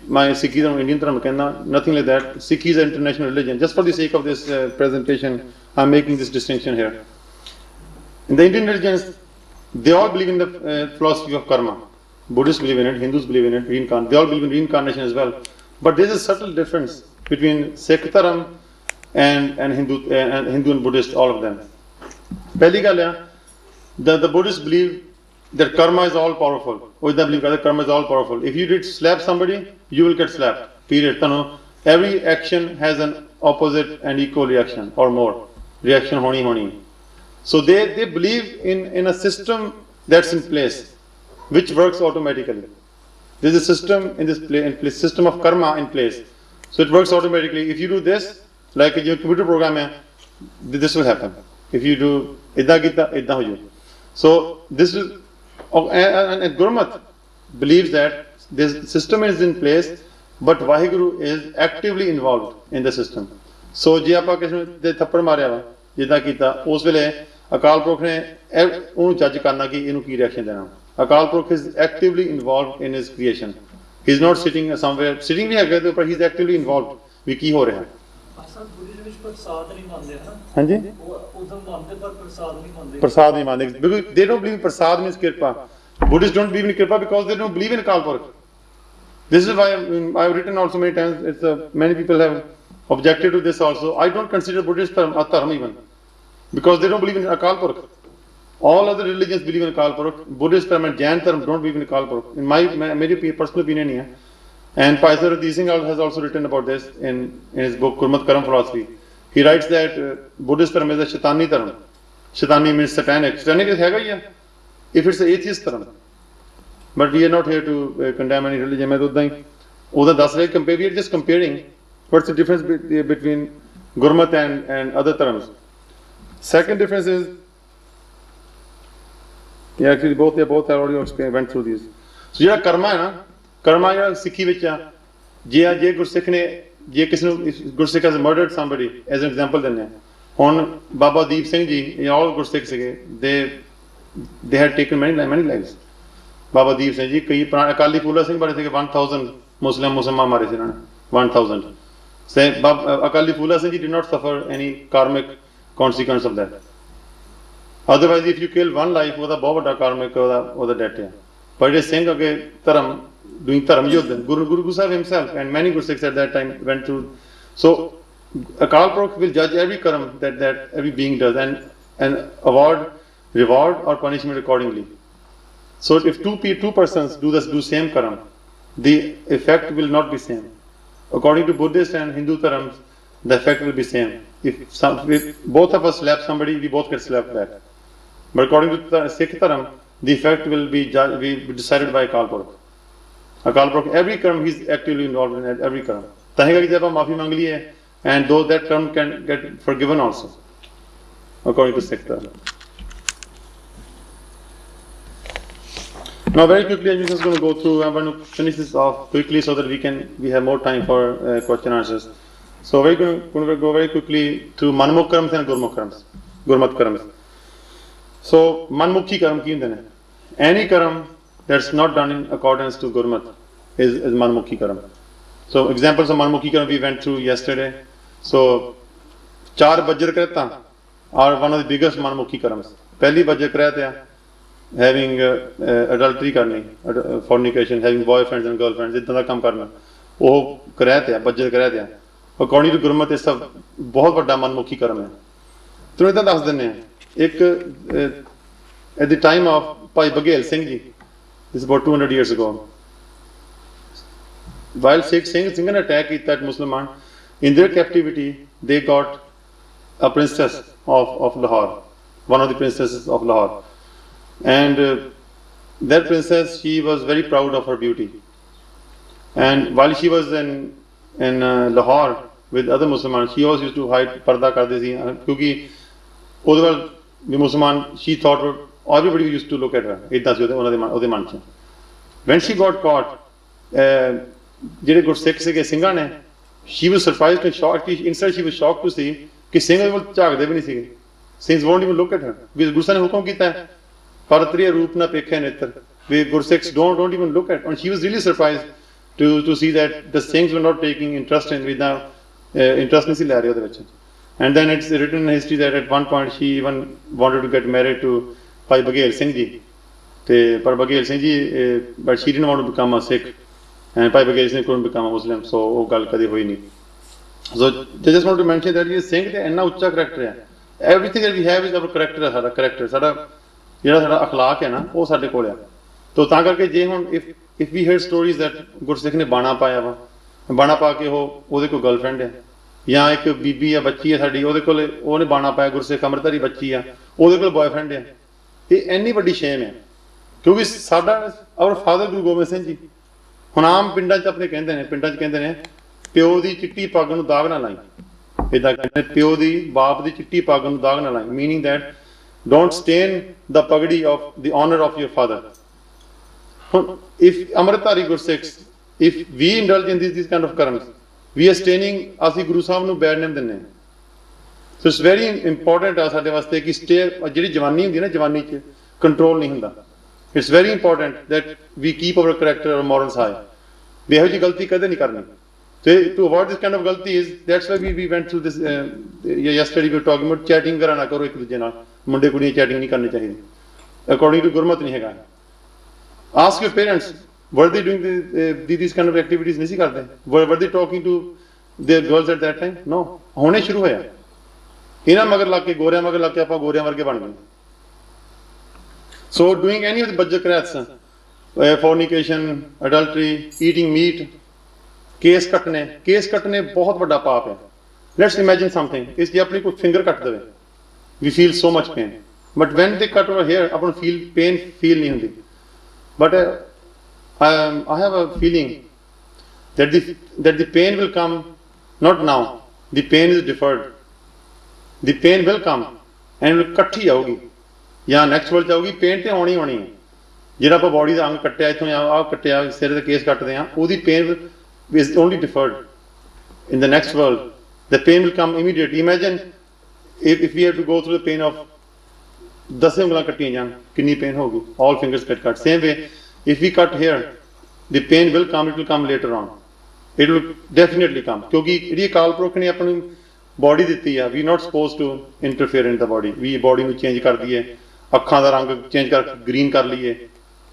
My Sikhism, Indian dharam kehna, nothing like that. Sikhi is an international religion. Just for the sake of this presentation, I'm making this distinction here. In the Indian religions, they all believe in the philosophy of karma. Buddhists believe in it, Hindus believe in it, reincarnation. They all believe in reincarnation as well. But there is a subtle difference between Sikh dharam and Hindu and Buddhist, all of them. Pehli gal hai, the Buddhists believe that karma is all powerful. They believe that karma is all powerful. If you did slap somebody, you will get slapped. Period. Every action has an opposite and equal reaction or more. Reaction honi. So they believe in a system that's in place, which works automatically. There's a system in this system of karma in place. So it works automatically. If you do this, like your computer program, this will happen. If you do idda kita, idda ho jaye. So this is, and Gurmat believes that this system is in place, but Vaheguru is actively involved in the system. So ਜੇ ਆਪਾਂ ਕਿਸੇ ਨੂੰ ਤੇ ਥੱਪੜ ਮਾਰਿਆ ਵਾ ਜਿੱਦਾਂ ਕੀਤਾ ਉਸ ਵੇਲੇ ਅਕਾਲ ਪੁਰਖ ਨੇ ਉਹਨੂੰ ਜੱਜ ਕਰਨਾ ਕਿ ਇਹਨੂੰ ਕੀ ਰਿਐਕਸ਼ਨ ਦੇਣਾ. Akal Purakh is actively involved in his creation. He is not sitting somewhere, sitting ਵੀ ਹੈਗਾ ਤੇ ਪਰ he is actively involved ਵੀ ਕੀ ਹੋ ਰਿਹਾ. ਅਸਾਂ ਗੁਰੂ ਵਿੱਚ ਪ੍ਰਸਾਦ ਨਹੀਂ ਮੰਨਦੇ ਹਨ. ਹਾਂਜੀ ਉਦੋਂ ਮੰਨਦੇ ਪਰ ਪ੍ਰਸਾਦ ਨਹੀਂ ਮੰਨਦੇ. ਪ੍ਰਸਾਦ ਨਹੀਂ ਮੰਨਦੇ because they don't believe prasad means kirpa. Buddhists don't believe in kirpa because they don't believe in Akal Purkh. This is why I've written also many times. Many people have objected to this also. I don't consider Buddhist term a dharma even because they don't believe in Akal Purkh. All other religions believe in Akal Purkh. Buddhist term and Jain term don't believe in Akal Purkh. In my personal opinion here. And Bhai Kulbir Singh has also written about this in his book Gurmat Karam Philosophy. He writes that Buddhist term is a Shaitani term. Shaitani means satanic. Satanic is hega hi hai. If it's an atheist term. But we are not here to condemn any religion. We are just comparing what's the difference between Gurmat and other terms. Second difference is, actually both have already went through these. So ਜਿਹੜਾ ਕਰਮਾ ਹੈ ਨਾ, ਕਰਮਾ ਜਿਹੜਾ ਸਿੱਖੀ ਵਿੱਚ ਆ, ਜੇ ਗੁਰਸਿੱਖ ਨੇ ਜੇ ਕਿਸੇ ਨੂੰ ਗੁਰਸਿੱਖ has murdered somebody as an example ਦਿੰਦੇ ਆ. ਹੁਣ ਬਾਬਾ ਦੀਪ ਸਿੰਘ ਜੀ all ਗੁਰਸਿੱਖ ਸੀਗੇ, they had taken many lives. Baba Deep Singh ji ਕਈ ਅਕਾਲੀ ਫੂਲਾ ਸਿੰਘ ਬਣੇ ਸੀਗੇ 1000 ਮੁਸਲਮਾਨ ਮਾਰੇ ਸੀ ਇਹਨਾਂ ਨੇ 1000. Say Akali Phula Singh did not suffer any karmic consequence of that. Otherwise, if you kill one life, ਉਹਦਾ ਬਹੁਤ ਵੱਡਾ karmic ਉਹਦਾ debt ਹੈ. But it is saying okay, doing dharam yudh. Guru Sahib himself and many Guru Sikhs at that time went through. So Akal Purkh will judge every karam that every being does and award reward or punishment accordingly. So if two persons do same karam, the effect will not be same. According to Buddhist and Hindu terms, the effect will be same. If both of us slap somebody, we both get slapped back. But according to the Sikh term, the effect will be decided by Akal Purkh. Akal Purkh, every karam, he is actively involved in every karam. Tahega ki jab hum maafi mang liye, and though that karam can get forgiven also, according to Sikh term. Now very quickly, I'm just going to go through. I'm going to finish this off quickly so that we have more time for question and answers. So we're going to go very quickly to Manmukh Karams and Gurmat Karams. So Manmukhi Karam ki ਹੁੰਦੇ ਨੇ? Any karam that's not done in accordance to Gurmat is Manmukhi Karam. So examples of Manmukhi Karam we went through yesterday. So 4 Bajra Kreta are one of the biggest Manmukhi Karams. Pehli Bajra Kreta having adultery karni, fornication, having boyfriends and girlfriends, इतना काम करना, वो करैत है, बज्जर करैत है. According to Gurmat ये सब बहुत बड़ा मनमुखी कर्म है. तो इतना दस दिन है. एक at the time of Bhai Baghel Singh ji, this is about 200 years ago. While Singh attack that Musliman, in their captivity they got a princess of Lahore, one of the princesses of Lahore. And that princess, she was very proud of her beauty. And while she was in Lahore with other Muslims, she always used to hide parda kardi thi, kyunki ਉਹਦੇ the Musliman, she thought everybody used to look at her. ਇੱਦਾਂ ਸੀ ਉਹਦੇ ਮਨ ਚ. When she got caught, ਜਿਹੜੇ ਗੁਰਸਿੱਖ ਸੀਗੇ ਸਿੰਘਾਂ ਨੇ, she was surprised and shocked. Instead she was shocked to see ਕਿ ਸਿੰਘ ਉਹਦੇ ਵੱਲ ਝਾਕਦੇ ਵੀ ਨਹੀਂ ਸੀਗੇ. Singhs won't even look at her. because Guru Sahib ਨੇ ਹੁਕਮ ਕੀਤਾ ਹੈ ਪਰਤਰੀ ਰੂਪ ਨਾ ਪੇਖੇ ਨੇਤਰ. We Gursikhs don't even look at. And she was really surprised to see that the Singhs were not taking interest in interest ਨਹੀਂ ਸੀ ਲੈ ਰਹੇ ਉਹਦੇ ਵਿੱਚ. And then it's written in history that at one point she even wanted to get married to Bhai Baghel Singh ji. But Baghel Singh ji, but she didn't want to become a Sikh. And Bhai Baghel Singh couldn't become a Muslim. So ਉਹ ਗੱਲ ਕਦੇ ਹੋਈ ਨਹੀਂ. So I just want to mention that this Singh ਤੇ ਇੰਨਾ ਉੱਚਾ character ਹੈ. Everything that we have is our character. ਸਾਡਾ character, ਸਾਡਾ ਜਿਹੜਾ ਸਾਡਾ ਅਖਲਾਕ ਹੈ ਨਾ, ਉਹ ਸਾਡੇ ਕੋਲ ਆ. ਤੋ ਤਾਂ ਕਰਕੇ ਜੇ ਹੁਣ if we heard stories that ਗੁਰਸਿੱਖ ਨੇ ਬਾਣਾ ਪਾਇਆ ਵਾ, ਬਾਣਾ ਪਾ ਕੇ ਉਹਦੇ ਕੋਈ ਗਰਲਫ੍ਰੈਂਡ ਹੈ, ਜਾਂ ਇੱਕ ਬੀਬੀ ਆ, ਬੱਚੀ ਆ ਸਾਡੀ, ਉਹਦੇ ਕੋਲ ਉਹਨੇ ਬਾਣਾ ਪਾਇਆ, ਗੁਰਸਿੱਖ ਅੰਮ੍ਰਿਤਧਾਰੀ ਬੱਚੀ ਆ, ਉਹਦੇ ਕੋਲ ਬॉयਫ੍ਰੈਂਡ ਆ, ਇਹ ਇੰਨੀ ਵੱਡੀ ਸ਼ੇਮ ਹੈ। ਕਿਉਂਕਿ ਸਾਡਾ ਔਰ ਫਾਦਰ ਗੁਰੂ ਗੋਬਿੰਦ ਸਿੰਘ ਜੀ ਹੁਣ ਆਮ ਪਿੰਡਾਂ 'ਚ ਆਪਣੇ ਕਹਿੰਦੇ ਨੇ, ਪਿੰਡਾਂ 'ਚ ਕਹਿੰਦੇ ਨੇ ਪਿਓ ਦੀ ਚਿੱਟੀ ਪੱਗ ਨੂੰ ਦਾਗ ਨਾ ਲਾਈ, ਇੱਦਾਂ ਕਹਿੰਦੇ ਪਿਓ ਦੀ ਬਾਪ ਦੀ ਚਿੱਟੀ ਪੱਗ ਨੂੰ ਦਾਗ ਨਾ ਲਾਈ, meaning that don't stain the pagri of the honour of your father. ਹੁਣ ਇਫ ਅੰਮ੍ਰਿਤਧਾਰੀ ਗੁਰਸਿੱਖਸ, if we indulge in this kind of ਕਰਮਸ, ਵੀ ਆਰ ਸਟੇਨਿੰਗ, ਅਸੀਂ ਗੁਰੂ ਸਾਹਿਬ ਨੂੰ ਬੈਡ ਨੇਮ ਦਿੰਦੇ ਹਾਂ। ਸੋ ਇਟਸ ਵੈਰੀ ਇੰਪੋਰਟੈਂਟ ਆ ਸਾਡੇ ਵਾਸਤੇ ਕਿ ਜਿਹੜੀ ਜਵਾਨੀ ਹੁੰਦੀ ਹੈ ਨਾ, ਜਵਾਨੀ 'ਚ ਕੰਟਰੋਲ ਨਹੀਂ ਹੁੰਦਾ। It's very important that we keep our character ਔਰ ਮੋਰਲਸ ਹਾਈ, ਵੀ ਇਹੋ ਜਿਹੀ ਗਲਤੀ ਕਦੇ ਨਹੀਂ ਕਰਨੀ। ਤੇ to avoid this kind of ਗਲਤੀ is that's why we went through this yesterday we talking about chatting ਵਗੈਰਾ ਨਾ ਕਰੋ ਇੱਕ ਦੂਜੇ ਨਾਲ, ਮੁੰਡੇ ਕੁੜੀਆਂ ਚੈਟਿੰਗ ਨਹੀਂ ਕਰਨੀ ਚਾਹੀਦੀ, ਅਕੋਰਡਿੰਗ ਟੂ ਗੁਰਮਤ ਨਹੀਂ ਹੈਗਾ। Ask your parents were they doing these kind of activities, ਨਹੀਂ ਸੀ ਕਰਦੇ, were they talking to their girls at that time? No, ਹੁਣੇ ਸ਼ੁਰੂ ਹੋਇਆ ਇਹਨਾਂ ਮਗਰ ਲੱਗ ਕੇ, ਗੋਰਿਆਂ ਮਗਰ ਲੱਗ ਕੇ ਆਪਾਂ ਗੋਰਿਆਂ ਵਰਗੇ ਬਣ ਗਏ। So doing any of the bajjakrats, fornication, adultery, eating meat, case ਕੱਟਣੇ ਬਹੁਤ ਵੱਡਾ ਪਾਪ ਹੈ। Let's imagine something, ਇਸ ਜੇ ਆਪਣੀ ਕੋਈ ਫਿੰਗਰ ਕੱਟ ਦੇਵੇ, we feel so much pain, but when they cut our hair ਆਪਾਂ ਨੂੰ pain feel ਨਹੀਂ ਹੁੰਦੀ। But I have a feeling that the pain will come not now, the pain is deferred, the pain will come and will ਇਕੱਠੀ ਆਊਗੀ ਜਾਂ next world 'ਚ ਆਊਗੀ। Pain ਤੇ ਆਉਣੀ ਹੈ। ਜਿਹੜਾ ਆਪਾਂ ਬੋਡੀ ਦਾ ਅੰਗ ਕੱਟਿਆ, ਇੱਥੋਂ ਆਹ ਕੱਟਿਆ, ਸਿਰ ਦੇ ਕੇਸ ਕੱਟਦੇ ਹਾਂ, ਉਹਦੀ pain is only deferred. In the next world, the pain will come immediately. Imagine if we have to go through the pain of 10 ਉਂਗਲਾਂ ਕੱਟੀਆਂ ਜਾਣ, ਕਿੰਨੀ ਪੇਨ ਹੋਊਗੀ, all fingers cut. Same way, if we cut here, the pain will come, it will come later on. It will definitely come. ਕਿਉਂਕਿ ਜਿਹੜੀ ਅਕਾਲ ਪੁਰਖ ਨੇ ਆਪਾਂ ਨੂੰ ਬੋਡੀ ਦਿੱਤੀ ਆ, we not supposed to interfere in the body. We body ਨੂੰ change ਕਰ ਦਈਏ, ਅੱਖਾਂ ਦਾ ਰੰਗ ਚੇਂਜ ਕਰ, ਗ੍ਰੀਨ ਕਰ ਲਈਏ,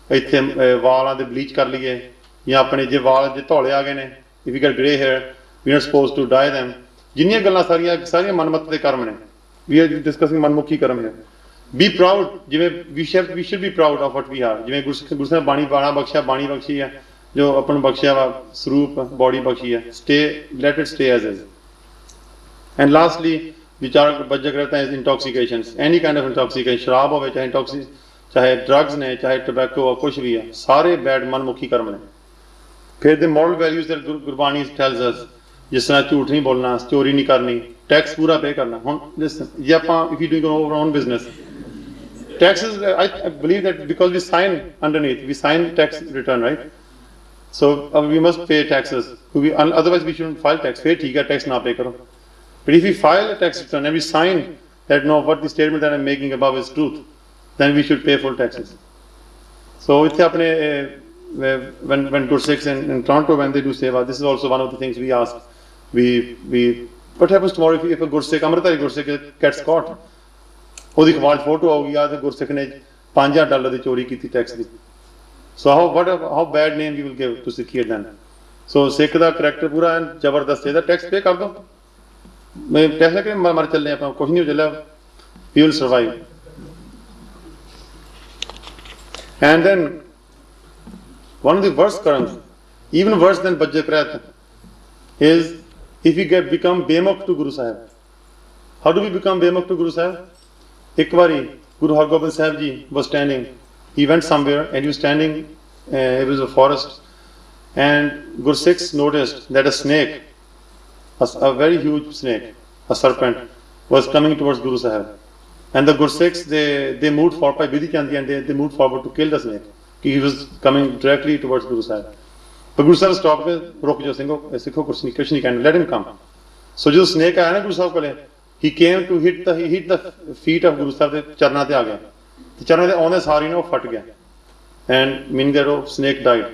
ਇੱਥੇ ਵਾਲਾਂ ਦੇ ਬਲੀਚ ਕਰ ਲਈਏ, ਜਾਂ ਆਪਣੇ ਜੇ ਵਾਲ ਜੇ ਧੌਲੇ ਆ ਗਏ ਨੇ, if you get grey hair, we not supposed to dye them. ਜਿੰਨੀਆਂ ਗੱਲਾਂ ਸਾਰੀਆਂ ਮਨਮੱਤ ਦੇ ਕਰਮ ਨੇ, we are discussing ਮਨਮੁਖੀ ਕਰਮ ਹੈ। Be proud, ਜਿਵੇਂ we should be proud of what we are, ਜਿਵੇਂ ਗੁਰੂ ਸਾਹਿਬ ਬਾਣੀ ਬਖਸ਼ੀ ਹੈ, ਜੋ ਆਪਾਂ ਨੂੰ ਬਖਸ਼ਿਆ ਵਾ ਸਰੂਪ, ਬੋਡੀ ਬਖਸ਼ੀ ਹੈ। Let it stay as is. And lastly, ਵਿਚਾਰ ਬਜਕਰਤਾ is intoxications, any kind of intoxication, ਸ਼ਰਾਬ ਹੋਵੇ ਚਾਹੇ ਡਰੱਗਸ ਨੇ, ਚਾਹੇ ਟੋਬੈਕੋ ਆ, ਕੁਛ ਵੀ ਆ, ਸਾਰੇ ਬੈਡ ਮਨਮੁਖੀ ਕਰਮ ਨੇ। ਫਿਰ ਦੇ moral values that Gurbani tells us, ਜਿਸ ਤਰ੍ਹਾਂ ਝੂਠ ਨਹੀਂ ਬੋਲਣਾ, ਚੋਰੀ ਨਹੀਂ ਕਰਨੀ, ਟੈਕਸ ਪੂਰਾ ਪੇ ਕਰਨਾ। ਹੁਣ ਜੇ ਆਪਾਂ if you doing our own business, taxes, I believe that because we sign underneath, we sign tax return, right? So we must pay taxes. Otherwise we shouldn't file tax. फिर ठीक है, tax ना pay करो. But if we file a tax return and we sign that no, what the statement that I'm making above is truth, then we should pay full taxes. So इत्थे अपने when Gursikhs in Toronto, when they do seva, this is also one of the things we ask. We what happens tomorrow if a Gursikh, Amritari Gursikh gets caught? ਉਹਦੀ ਅਖਬਾਰ 'ਚ photo ਆਊਗੀ, ਆ ਤੇ ਗੁਰਸਿੱਖ ਨੇ $5000 ਦੀ ਚੋਰੀ ਕੀਤੀ tax the. So how bad name we will give to Sikhi then. So Sikh the character ਪੂਰਾ ਜ਼ਬਰਦਸਤ, ਇਹਦਾ ਟੈਕਸ ਪੇ ਕਰ ਦੋ। ਮੈਂ ਟੈਕਸ ਲੈ ਕੇ ਮਰ ਚੱਲੇ ਆਪਾਂ, ਕੁਛ ਨਹੀਂ ਹੋ ਚੱਲਿਆ, we will survive. And then one of the worst karams, even worse than Bajjakrat, is if we become bemukh to Guru Sahib. How do we become bemukh to Guru Sahib? ਇੱਕ ਵਾਰੀ Guru Har Gobind Sahib Ji was standing, he went somewhere and he was standing, it was a forest, and Gursikhs noticed that a snake, a very huge snake, a serpent, was coming towards Guru Sahib. And the Gursikhs, they moved forward by Bidhi Chandi, and they moved forward to kill the snake. He was coming directly towards Guru Sahib. But Guru Sahib stopped with, Rok jo Sikho Krishna can, let him come. So जो snake आया ना Guru Sahib को ले, he came to hit the feet of Guru Sahib, ਦੇ ਚਰਨਾਂ ਤੇ ਆ ਗਿਆ, ਤੇ ਚਰਨਾਂ ਦੇ ਆਉਂਦੇ ਸਾਰੀ ਨੇ ਉਹ ਫਟ ਗਿਆ, and meaning that ਉਹ snake died.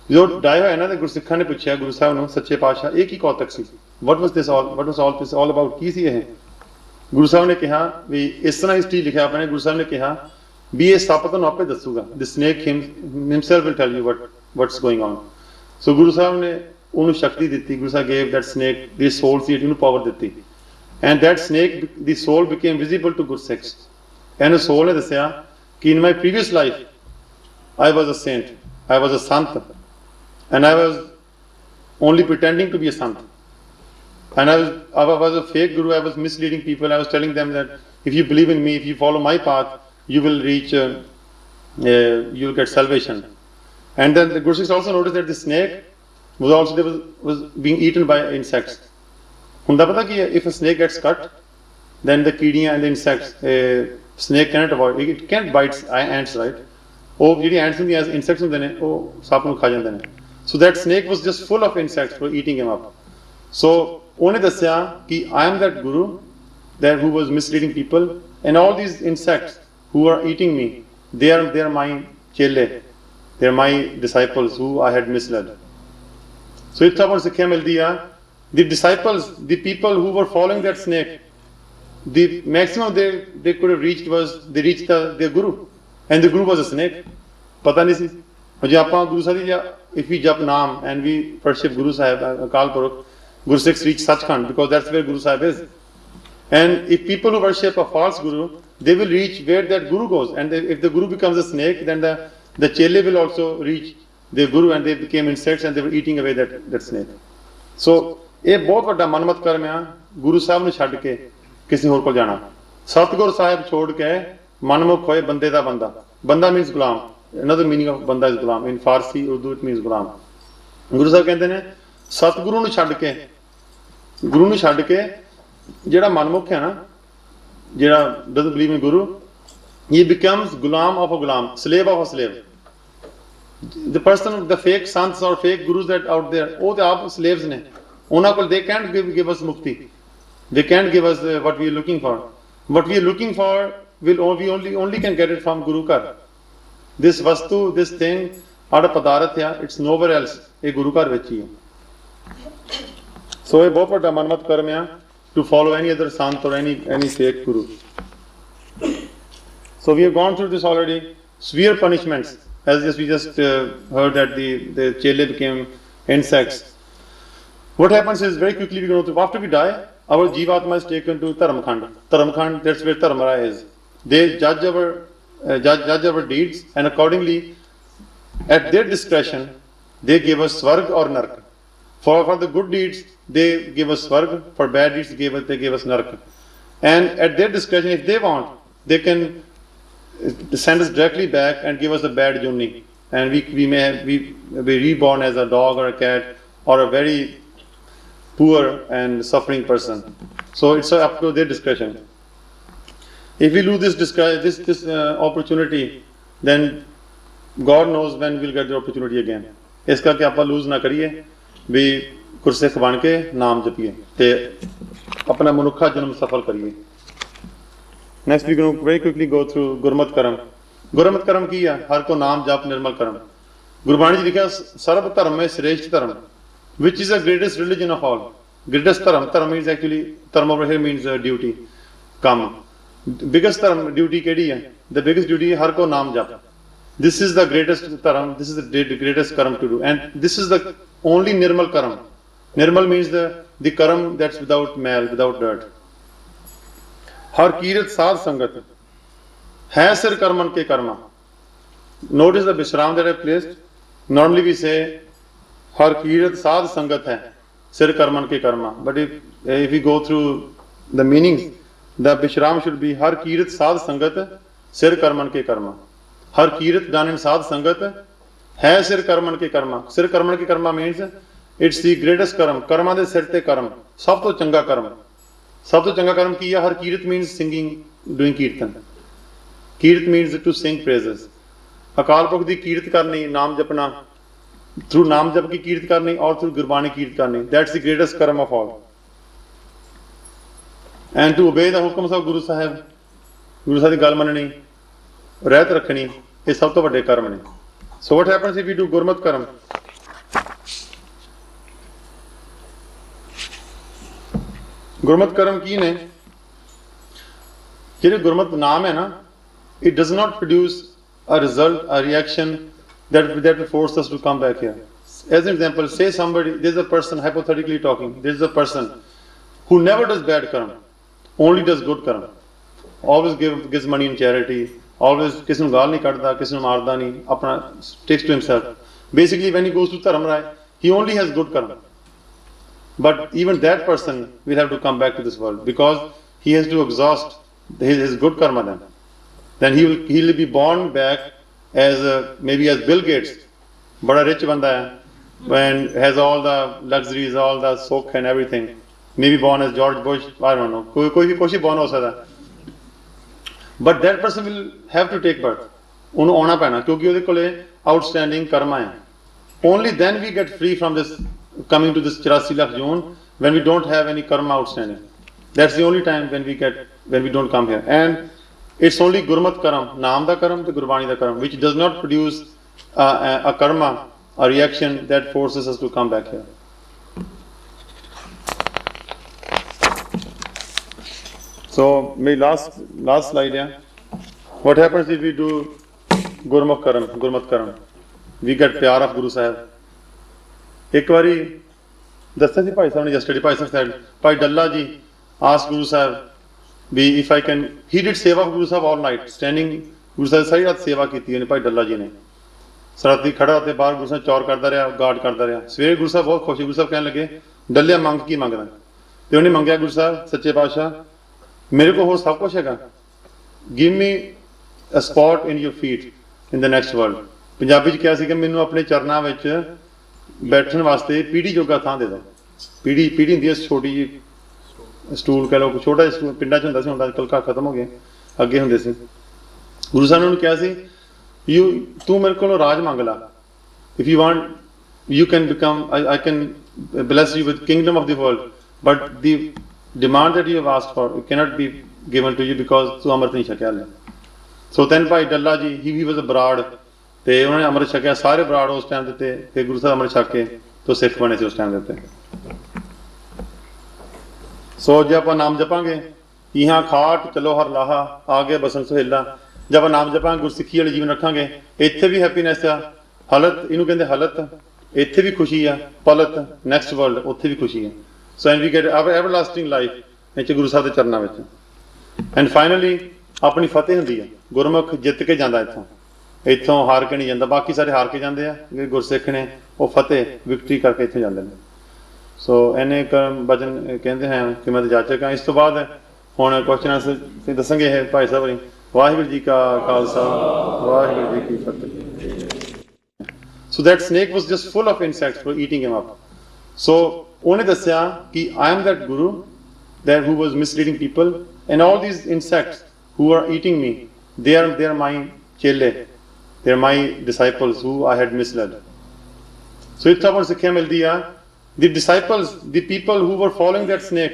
ਜੋ die ਹੋਇਆ ਨਾ, ਤੇ ਗੁਰਸਿੱਖਾਂ ਨੇ ਪੁੱਛਿਆ ਗੁਰੂ ਸਾਹਿਬ ਨੂੰ, ਸੱਚੇ ਪਾਤਸ਼ਾਹ ਇਹ ਕੀ ਕੌਤਕ ਸੀ, what was all this all about, ਕੀ ਸੀ ਇਹ? ਗੁਰੂ ਸਾਹਿਬ ਨੇ ਕਿਹਾ ਵੀ ਇਸ ਤਰ੍ਹਾਂ ਹਿਸਟਰੀ ਲਿਖਿਆ ਆਪਣੇ, ਗੁਰੂ ਸਾਹਿਬ ਨੇ ਕਿਹਾ ਵੀ ਇਹ ਸੱਪ ਤੁਹਾਨੂੰ ਆਪੇ ਦੱਸੂਗਾ, the snake himself will tell you what's going on. So Guru Sahib ਨੇ ਉਹਨੂੰ ਸ਼ਕਤੀ ਦਿੱਤੀ, Guru Sahib gave that snake the soul ਸੀ, ਉਹਨੂੰ ਪਾਵਰ ਦਿੱਤੀ, and that snake, the soul became visible to Gursikhs, and the soul ਨੇ ਦੱਸਿਆ ਕਿ in my previous life I was a saint, I was a sant, and I was only pretending to be a sant. And I was a fake guru. I was misleading people. I was telling them that if you believe in me, if you follow my path, you will reach, you will get salvation. And then the Guru Sikhs also noticed that the snake was also was being eaten by insects. Hunda pata ki if a snake gets cut, then the kidiyan and the insects, snake cannot avoid. It can't bite ants, right? Oh, ਜਿਹੜੀ ants ਹੁੰਦੀਆਂ as insects ਹੁੰਦੇ ਨੇ ਉਹ ਸੱਪ ਨੂੰ ਖਾ ਜਾਂਦੇ ਨੇ. So that snake was just full of insects for eating him up. So ਉਹਨੇ ਦੱਸਿਆ ਕਿ I am that guru that who was misleading people, and all these insects who are eating me, they are my chele, they are my disciples who I had misled. So ਇੱਥੇ ਆਪਾਂ ਸਿੱਖਿਆ ਮਿਲਦੀ ਆ, the disciples, the people who were following that snake, the maximum they could have reached was they reached their guru, and the guru was a snake. ਪਤਾ ਨਹੀਂ ਸੀ ਜੇ ਆਪਾਂ ਗੁਰੂ ਸਾਹਿਬ ਦੀ if we jap Naam and we worship Guru Sahib, Akal Purukh, Guru Sikhs reach Sachkhand because that's where Guru Sahib is. And if people who worship a false guru, they will reach where that guru goes. And if the guru becomes a snake, then the chele will also reach their guru, and they became insects and they were eating away that snake. So ਇਹ ਬਹੁਤ ਵੱਡਾ ਮਨਮਤ ਕਰਮ ਆ ਗੁਰੂ ਸਾਹਿਬ ਨੂੰ ਛੱਡ ਕੇ ਕਿਸੇ ਹੋਰ ਕੋਲ ਜਾਣਾ. ਸਤਿਗੁਰ ਸਾਹਿਬ ਛੋੜ ਕੇ ਮਨਮੁਖ ਹੋਏ ਬੰਦੇ ਦਾ ਬੰਦਾ. ਬੰਦਾ means Ghulam. Another meaning of banda is gulam. In Farsi, Urdu it means gulam. Guru Sahib ਕਹਿੰਦੇ ਨੇ ਸਤਿਗੁਰੂ ਨੂੰ ਛੱਡ ਕੇ, ਗੁਰੂ ਨੂੰ ਛੱਡ ਕੇ ਜਿਹੜਾ ਮਨਮੁਖ ਹੈ ਨਾ, ਜਿਹੜਾ doesn't believe in Guru, he becomes gulam of a gulam, slave of a slave. The person, the fake sants or fake gurus that out there, ਉਹ ਤੇ ਆਪ slaves ਨੇ. ਉਹਨਾਂ ਕੋਲ they can't give us mukti. They can't give us what we are looking for. What we are looking for we only can get it from Guru Kar. This vastu, this thing, our padaratya, it's nowhere else. A Guru Kar ਵਿੱਚ ਹੀ ਹੈ. So ਇਹ ਬਹੁਤ ਵੱਡਾ ਮਨਮਤ ਕਰਮ ਹੈ to follow any other sant or any fake guru. So we have gone through this already. Severe punishments, as we just heard that the chele became insects. What happens is very quickly we go through. After we die, our jivatma is taken to Dharamkhand. Dharamkhand, that's where Dharmara is. They judge our deeds, and accordingly, at their discretion, they give us swarg or nark. For the good deeds, they give us swarg. For bad deeds, they give us nark. And at their discretion, if they want, they can send us directly back and give us a bad juni, and we may be reborn as a dog or a cat or a very poor and suffering person. So it's up to their discretion. If we lose this opportunity, then God knows when we'll get the opportunity again. ਇਸ ਕਰਕੇ ਆਪਾਂ loose ਨਾ ਕਰੀਏ ਵੀ ਗੁਰਸਿੱਖ ਬਣ ਕੇ ਨਾਮ ਜਪੀਏ ਤੇ ਆਪਣਾ ਮਨੁੱਖਾ ਜਨਮ ਸਫਲ ਕਰੀਏ. Next we're going to very quickly go through Gurmat Karam. Gurmat Karam ਕੀ ਆ? ਹਰ ਕੋ ਨਾਮ ਜਪ ਨਿਰਮਲ ਕਰਮ. ਗੁਰਬਾਣੀ 'ਚ ਲਿਖਿਆ ਸਰਬ ਧਰਮ ਮੇਂ ਸ੍ਰੇਸ਼ਠ ਧਰਮ, which is the greatest religion of all. Greatest dharam. Dharam means actually, dharam over here means duty, kam. Biggest dharam, duty kedi hai? The biggest duty is har ko naam jap. This is the greatest dharam, this is the greatest karam to do. And this is the only nirmal karam. Nirmal means the karam that's without mal, without dirt. Har kirat sadh sangat. Hai sir karman ke karma. Notice the Vishram that I placed. Normally we say, har kirat sadh sangat hai. Sir karman ke karma. But if we go through the meanings, the Vishram should be har kirat sadh sangat sir karman ke karma. Har kirat done in sadh sangat hai sir karman ke karma. Sir karman ke karma means it's the greatest karam. Karma de sir te karam. Sab to changa karam. Sab to changa karam ki hai. Har kirat means singing, doing kirtan. Kirat means to sing praises. Akal Purukh di kirat karni, naam japna. Through naam jap ki kirat karni or through Gurbani kirat karni. That's the greatest karam of all. And to obey the hukams of Guru Sahib, Guru Sahib di gal manani, ਰਹਿਤ ਰੱਖਣੀ, ਇਹ ਸਭ ਤੋਂ ਵੱਡੇ ਕਰਮ ਨੇ. So what happens if we do Gurmat Karam? Gurmat Karam ਕੀ ਨੇ? ਜਿਹੜੇ ਗੁਰਮਤ ਨਾਮ ਹੈ ਨਾ, it does not produce a result, a reaction that will force us to come back here. As an example, say somebody, there's a person, hypothetically talking, there's a person who never does bad karam, only does good karam, always gives money in charity, always ਕਿਸੇ ਨੂੰ ਗਾਲ ਨਹੀਂ ਕੱਢਦਾ, ਕਿਸੇ ਨੂੰ ਮਾਰਦਾ ਨਹੀਂ, ਆਪਣਾ takes to himself. Basically when he goes to Dharam Rai, he only has good karma. But even that person will have to come back to this world because he has to exhaust his good karma then. Then he will be born back as maybe as Bill Gates, but a rich banda hai, when has all the luxuries, all the sukh and everything. Maybe born as George Bush, I don't know. Koi born ho sakta. But that person will have to take birth. Unhu auna paina kyunki ਉਹਦੇ ਕੋਲੇ outstanding karma hai. Only then we get free from this coming to this 84 lakh zone when we don't have any karma outstanding. That's the only time when we don't come here. And it's only Gurmat Karam, Naam da Karam, the Gurbani da Karam, which does not produce a karma, a reaction that forces us to come back here. So, my last slide here. What happens if we do Gurmat Karam? We get pyar of Guru Sahib. एक बारी दस्ता जी भाई साहब ने yesterday भाई साहब said, Bhai Dalla ji asked Guru Sahib, if I can, he did seva of Guru Sahib all night, standing, Guru Sahib सारी रात सेवा की थी भाई Dalla ji ने. सराती खड़ा होते बाहर गुरु साहब चौर करता रहा, गार्ड करता रहा. सवेरे गुरु साहब बहुत खुश, गुरु साहब कहने लगे, डल्लिया मंग की मंगदा. ते उन्हें मंगया गुरु साहब सच्चे पातशाह, मेरे को हो सब कुछ हैगा. Give me a spot in your feet in the next world. Punjabi च क्या सी कि मैनू अपने चरनां विच बैठण वास्ते पीढ़ी जोगा थां दे दो. पीढ़ी हुंदी है छोटी जी स्टूल कह लो, छोटा जिहा स्टूल पिंडां च हुंदा सी, हुण अजकल खत्म हो गए, अगे हुंदे सी. गुरु साहब ने उन्होंने कहा सी तू मेरे को राज मंग ला. If you want, you can become, I can bless you with kingdom of the world, but the demand that you have asked for, it cannot be given to you because तू अमृत नहीं छकिया ले. So then Bhai Dalla ji, he was a broad, ਤੇ ਉਹਨਾਂ ਨੇ ਅੰਮ੍ਰਿਤ ਛਕਿਆ, ਸਾਰੇ ਬਰਾੜ ਉਸ time ਦਿੱਤੇ, ਫਿਰ ਗੁਰੂ ਸਾਹਿਬ ਅੰਮ੍ਰਿਤ ਛਕ ਕੇ ਤੋਂ ਸਿੱਖ ਬਣੇ ਸੀ ਉਸ ਟਾਈਮ ਦੇ ਉੱਤੇ. ਸੋ ਜੇ ਆਪਾਂ ਨਾਮ ਜਪਾਂਗੇ, ਇਹਾਂ ਖਾਟ ਚਲੋ ਹਰ ਲਾਹਾ ਆ ਗਿਆ ਬਸਨ ਸੁਹੇਲਾ, ਜੇ ਆਪਾਂ ਨਾਮ ਜਪਾਂਗੇ, ਗੁਰਸਿੱਖੀ ਵਾਲੇ ਜੀਵਨ ਰੱਖਾਂਗੇ, ਇੱਥੇ ਵੀ ਹੈਪੀਨੈਸ ਆ, ਹਲਤ ਇਹਨੂੰ ਕਹਿੰਦੇ ਹਲਤ, ਇੱਥੇ ਵੀ ਖੁਸ਼ੀ ਆ, ਪਲਤ ਨੈਕਸਟ ਵਰਲਡ ਉੱਥੇ ਵੀ ਖੁਸ਼ੀ ਆ. So and we get ਐਵਰਲਾਸਟਿੰਗ life ਵਿੱਚ ਗੁਰੂ ਸਾਹਿਬ ਦੇ ਚਰਨਾਂ ਵਿੱਚ. ਐਂਡ ਫਾਈਨਲੀ ਆਪਣੀ ਫਤਿਹ ਹੁੰਦੀ ਆ, ਗੁਰਮੁਖ ਜਿੱਤ ਕੇ ਜਾਂਦਾ ਇੱਥੋਂ ਹਾਰ ਕੇ ਨਹੀਂ ਜਾਂਦਾ. ਬਾਕੀ ਸਾਰੇ ਹਾਰ ਕੇ ਜਾਂਦੇ ਆ, ਜਿਹੜੇ ਗੁਰਸਿੱਖ ਨੇ ਉਹ ਫਤਿਹ ਵਿਕਟਰੀ ਕਰਕੇ ਇੱਥੇ ਜਾਂਦੇ ਨੇ. ਸੋ ਇਹਨੇ ਕਰਮ ਬਚਨ ਕਹਿੰਦੇ ਹਨ ਕਿ ਮੈਂ ਜਾਚਕ ਹਾਂ. ਇਸ ਤੋਂ ਬਾਅਦ ਹੁਣ ਕੁਐਸਚਨ ਆਨਸਰ ਦੱਸਾਂਗੇ ਇਹ ਭਾਈ ਸਾਹਿਬ ਨੇ. ਵਾਹਿਗੁਰੂ ਜੀ ਕਾ ਖਾਲਸਾ, ਵਾਹਿਗੁਰੂ ਜੀ ਕੀ ਫਤਿਹ. So that snake was just full of insects for eating him up. So ਉਹਨੇ ਦੱਸਿਆ ਕਿ I am that Guru that who was misleading people, and all these insects who are eating me, they are my chele, they are my disciples who I had misled. So it's about sikhya mildi hai. The disciples, the people who were following that snake,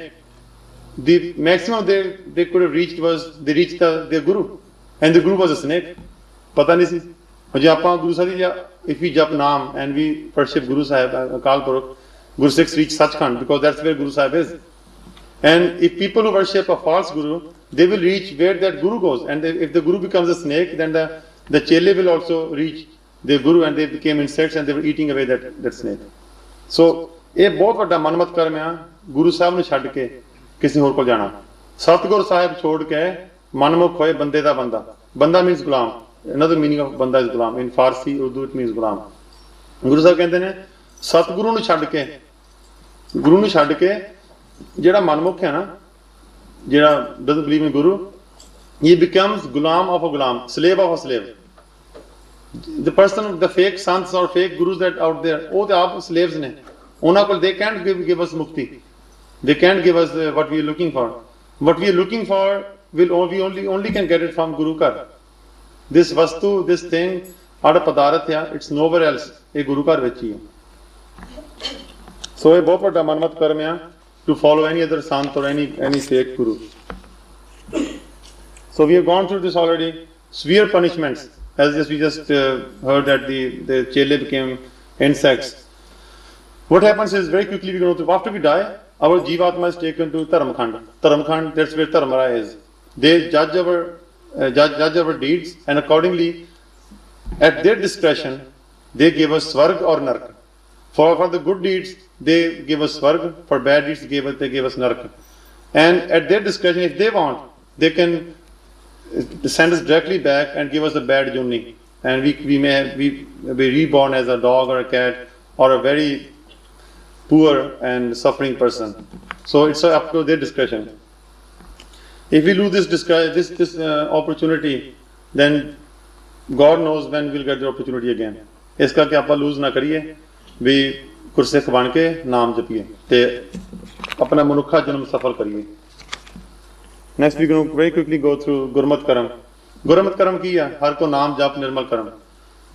the maximum they could have reached was they reached their guru, and the guru was a snake. Pata nahi si. Aur je aapa guru sahib ya, if we jap naam and we worship Guru Sahib, Akal Purukh, Guru Sikhs reach Sachkhand because that's where Guru Sahib is. And if people who worship a false guru, they will reach where that guru goes. And if the guru becomes a snake, then the chele will also reach their guru, and they became insects and they were eating away that snake. So, ਇਹ ਬਹੁਤ ਵੱਡਾ ਮਨਮਤ ਕਰਮ ਆ, ਗੁਰੂ ਸਾਹਿਬ ਨੂੰ ਛੱਡ ਕੇ ਕਿਸੇ ਹੋਰ ਕੋਲ ਜਾਣਾ. ਸਤਿਗੁਰ ਸਾਹਿਬ ਛੋੜ ਕੇ ਮਨਮੁਖ ਹੋਏ ਬੰਦੇ ਦਾ ਬੰਦਾ. ਬੰਦਾ means Ghulam. Another meaning of ਬੰਦਾ is Ghulam. In Farsi, Urdu it means ਗੁਲਾਮ. ਗੁਰੂ ਸਾਹਿਬ ਕਹਿੰਦੇ ਨੇ ਸਤਿਗੁਰੂ ਨੂੰ ਛੱਡ ਕੇ, ਗੁਰੂ ਨੂੰ ਛੱਡ ਕੇ ਜਿਹੜਾ ਮਨਮੁਖ ਹੈ ਨਾ, ਜਿਹੜਾ doesn't believe in Guru, he becomes gulam of a gulam, slave of a slave. The person, the fake sants or fake gurus that out there, ਉਹ ਤੇ ਆਪ slaves ਨੇ. ਉਹਨਾਂ ਕੋਲ they can't give us mukti. They can't give us what we are looking for. What we are looking for, we only can get it from Guru Kar. This vastu, this thing, ਆੜਾ ਪਦਾਰਥ ਆ, it's nowhere else. ਇਹ ਗੁਰੂ ਘਰ ਵਿੱਚ ਹੀ ਹੈ. ਸੋ ਇਹ ਬਹੁਤ ਵੱਡਾ ਮਨਮਤ ਕਰਮ ਆ to follow any other sant or any fake guru. So we have gone through this already. Severe punishments, as we just heard that the chele became insects. What happens is, very quickly we go through, after we die, our jivatma is taken to Dharamkhand. Dharamkhand, that's where Dharmara is. They judge our deeds, and accordingly, at their discretion, they give us swarg or nark. For the good deeds, they give us swarg. For bad deeds, they give us nark. And at their discretion, if they want, they can send us directly back and give us a bad jumni. And we may be reborn as a dog or a cat or a very poor and suffering person. So it's up to their discretion. If we lose this opportunity, then God knows when we'll get the opportunity again. ਇਸ ਕਰਕੇ ਆਪਾਂ loose ਨਾ ਕਰੀਏ ਵੀ ਗੁਰਸਿੱਖ ਬਣ ਕੇ ਨਾਮ ਜਪੀਏ ਤੇ ਆਪਣਾ ਮਨੁੱਖਾ ਜਨਮ ਸਫਲ ਕਰੀਏ। Next we're going to very quickly go through Gurmat Karam. Gurmat Karam ਕੀ ਆ? ਹਰ ਕੋ ਨਾਮ ਜਪ ਨਿਰਮਲ ਕਰਮ।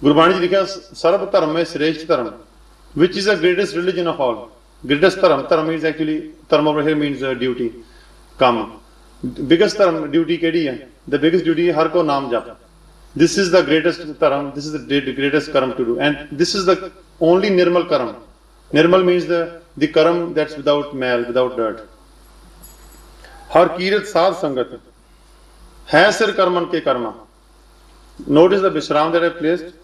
ਗੁਰਬਾਣੀ 'ਚ ਲਿਖਿਆ ਸਰਬ ਧਰਮ ਹੈ ਸ੍ਰੇਸ਼ਟ ਧਰਮ, which is the greatest religion of all. Greatest ਧਰਮ, ਧਰਮ means actually, ਧਰਮ over here means duty, ਕੰਮ। Biggest ਧਰਮ duty ਕਿਹੜੀ ਹੈ? The biggest duty ਹੈ ਹਰ ਕੋ ਨਾਮ ਜਪ। This is the greatest dharam, this is the greatest karam to do. And this is the only nirmal karam. Nirmal means the karam that's without mal, without dirt. Har kirat sadh sangat. Hai sir karman ke karma. Notice the vishram that I placed.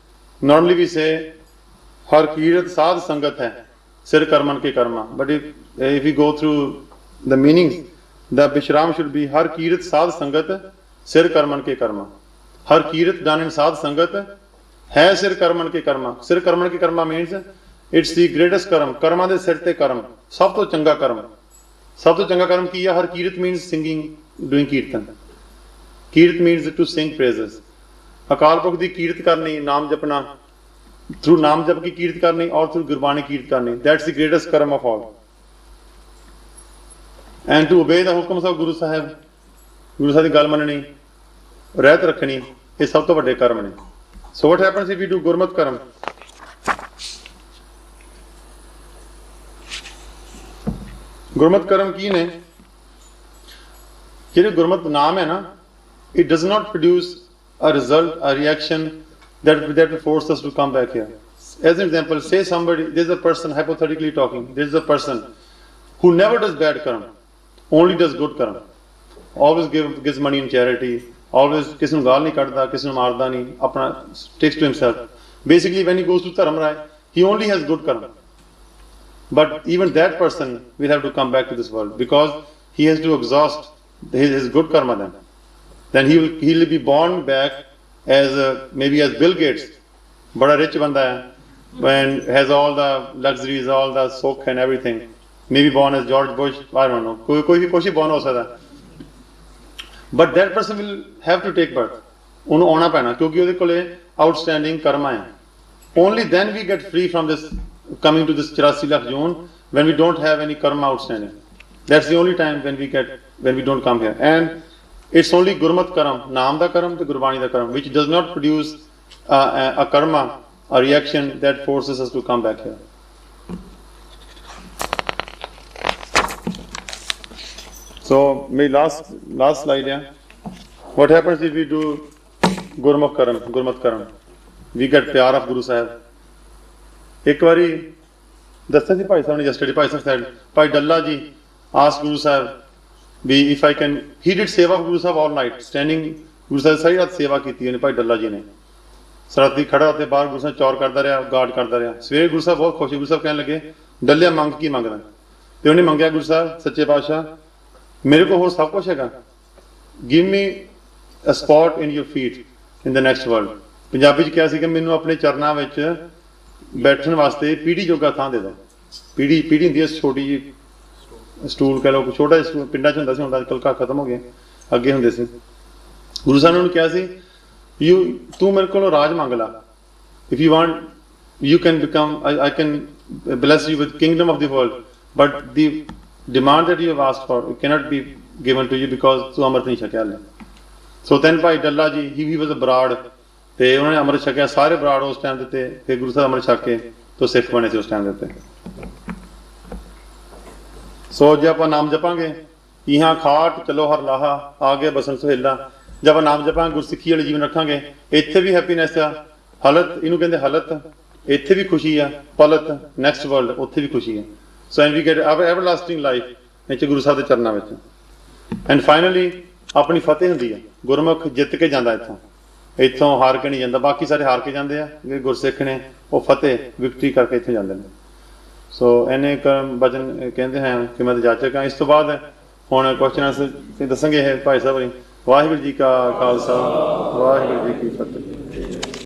Normally we say har kirat sadh sangat hai. Sir karman ke karma. But if we go through the meanings, the vishram should be har kirat sadh sangat, sir karman ke karma. Her Kirat done in साध संगत है सिर Karman के कर्मा। सिर Karman के Karma means it's the greatest कर्म, कर्मा दे सिर ते कर्म, सब तो चंगा कर्म। सब तो चंगा कर्म की है। हर Kirat means singing, doing kirtan. Kirat means to sing praises. अकाल पुरख दी कीरत करनी, नाम जपना, through नाम जप की कीरत करनी और through गुरबाणी कीरत करनी, that's the greatest कर्म of all. And to obey the hukum of Guru Sahib, Guru Sahib दी गल मननी, ਰਹਿਤ ਰੱਖਣੀ, ਇਹ ਸਭ ਤੋਂ ਵੱਡੇ ਕਰਮ ਨੇ। So what happens if we do Gurmat Karam? Gurmat Karam ਕੀ ਨੇ? ਜਿਹੜੇ ਗੁਰਮਤ ਨਾਮ ਹੈ ਨਾ, it does not produce a result, a reaction that will force us to come back here. As an example, say somebody, there's a person, hypothetically talking, there's a person who never does bad karam, only does good karam, always gives money in charity, always ਕਿਸੇ ਨੂੰ ਗਾਲ ਨਹੀਂ ਕੱਢਦਾ, ਕਿਸੇ ਨੂੰ ਮਾਰਦਾ ਨਹੀਂ, ਆਪਣਾ takes to himself. Basically when he goes to Dharam Rai, he only has good karma. But even that person will have to come back to this world because he has to exhaust his good karma then. Then he will be born back as maybe as Bill Gates, bada rich banda hai, and has all the luxuries, all the sukh and everything. Maybe born as George Bush, I don't know. कोई भी born हो सकता है. But that person will have to take birth. ਉਹਨੂੰ ਆਉਣਾ ਪੈਣਾ ਕਿਉਂਕਿ ਉਹਦੇ ਕੋਲੇ outstanding karma ਹੈ. Only then we get free from this, coming to this 84 lakh zone, when we don't have any karma outstanding. That's the only time when we don't come here. And it's only Gurmat Karam, Naam da Karam to Gurbani da Karam, which does not produce a karma, a reaction that forces us to come back here. So my last slide here. What happens if we do Gurmat Karam? We get pyar of Guru Sahib. एक बारी दस्ता जी भाई साहब ने yesterday, भाई साहब said, Bhai Dalla ji asked Guru Sahib, if I can, he did seva of Guru Sahib all night, standing, Guru Sahib सारी रात सेवा की थी भाई डल्ला जी ने। सराती खड़ा होते बाहर गुरु साहब चौर करता रहा, गार्ड करता रहा। सवेरे गुरु साहब बहुत खुश, गुरु साहब कहने लगे डल्लिया मंग की मंगदा, तो उन्हें मंगया गुरु साहब सच्चे पातशाह मेरे को होर सब कुछ हैगा, give me a spot in your feet in the next world. Punjabi च क्या सी कि मैनू अपने चरनां विच बैठण वास्ते पीढ़ी जोगा थां दे दो। पीढ़ी हुंदी है छोटी जी स्टूल कह लो, छोटा जिहा पिंडां च हुंदा सी, हुण अजकल घाह खत्म हो गए, अगे हुंदे सी। गुरु साहब ने उन्होंने कहा सी तू मेरे को राज मंग ला, if you want you can become, I can bless you with kingdom of the world, but the demand that you have asked for, it cannot be given to you because तू अमृत नहीं छकिया ले। So then भाई डल्ला जी, he was a Brar, ते उन्होंने अमृत छकिया, सारे ब्राड़ उस time देते, फिर गुरु साहब अमृत छक के तो सिख बने थे उस टाइम देते। So जब आप नाम जपांगे, यहाँ खाट चलो हर लाहा, आगे बसन सुहेला, जब आप नाम जपांगे गुरसिक्खी वाले जीवन रखांगे, इत्थे भी हैप्पीनेस आ, हलत इनू कहंदे हलत, इत्थे भी खुशी आ, पलत नेक्स्ट वर्ल्ड उत्थे भी खुशी है। So and we get everlasting life नीचे गुरु साहब दे चरनां विच। And finally अपनी फतेह हुंदी है, गुरमुख जित के जांदा इत्थों हार के नहीं जांदा, बाकी सारे हार के जांदे आ, जे गुरसिख ने वो फतेह विक्ट्री करके इत्थे जांदे ने। सो इन्ने वचन कहंदे हैं कि मैं जाचक हाँ। इस तो बाद हुण क्वेश्चन आंसर दसणगे भाई साहब। वाहिगुरू जी का खालसा, वाहिगुरू जी की फतेह।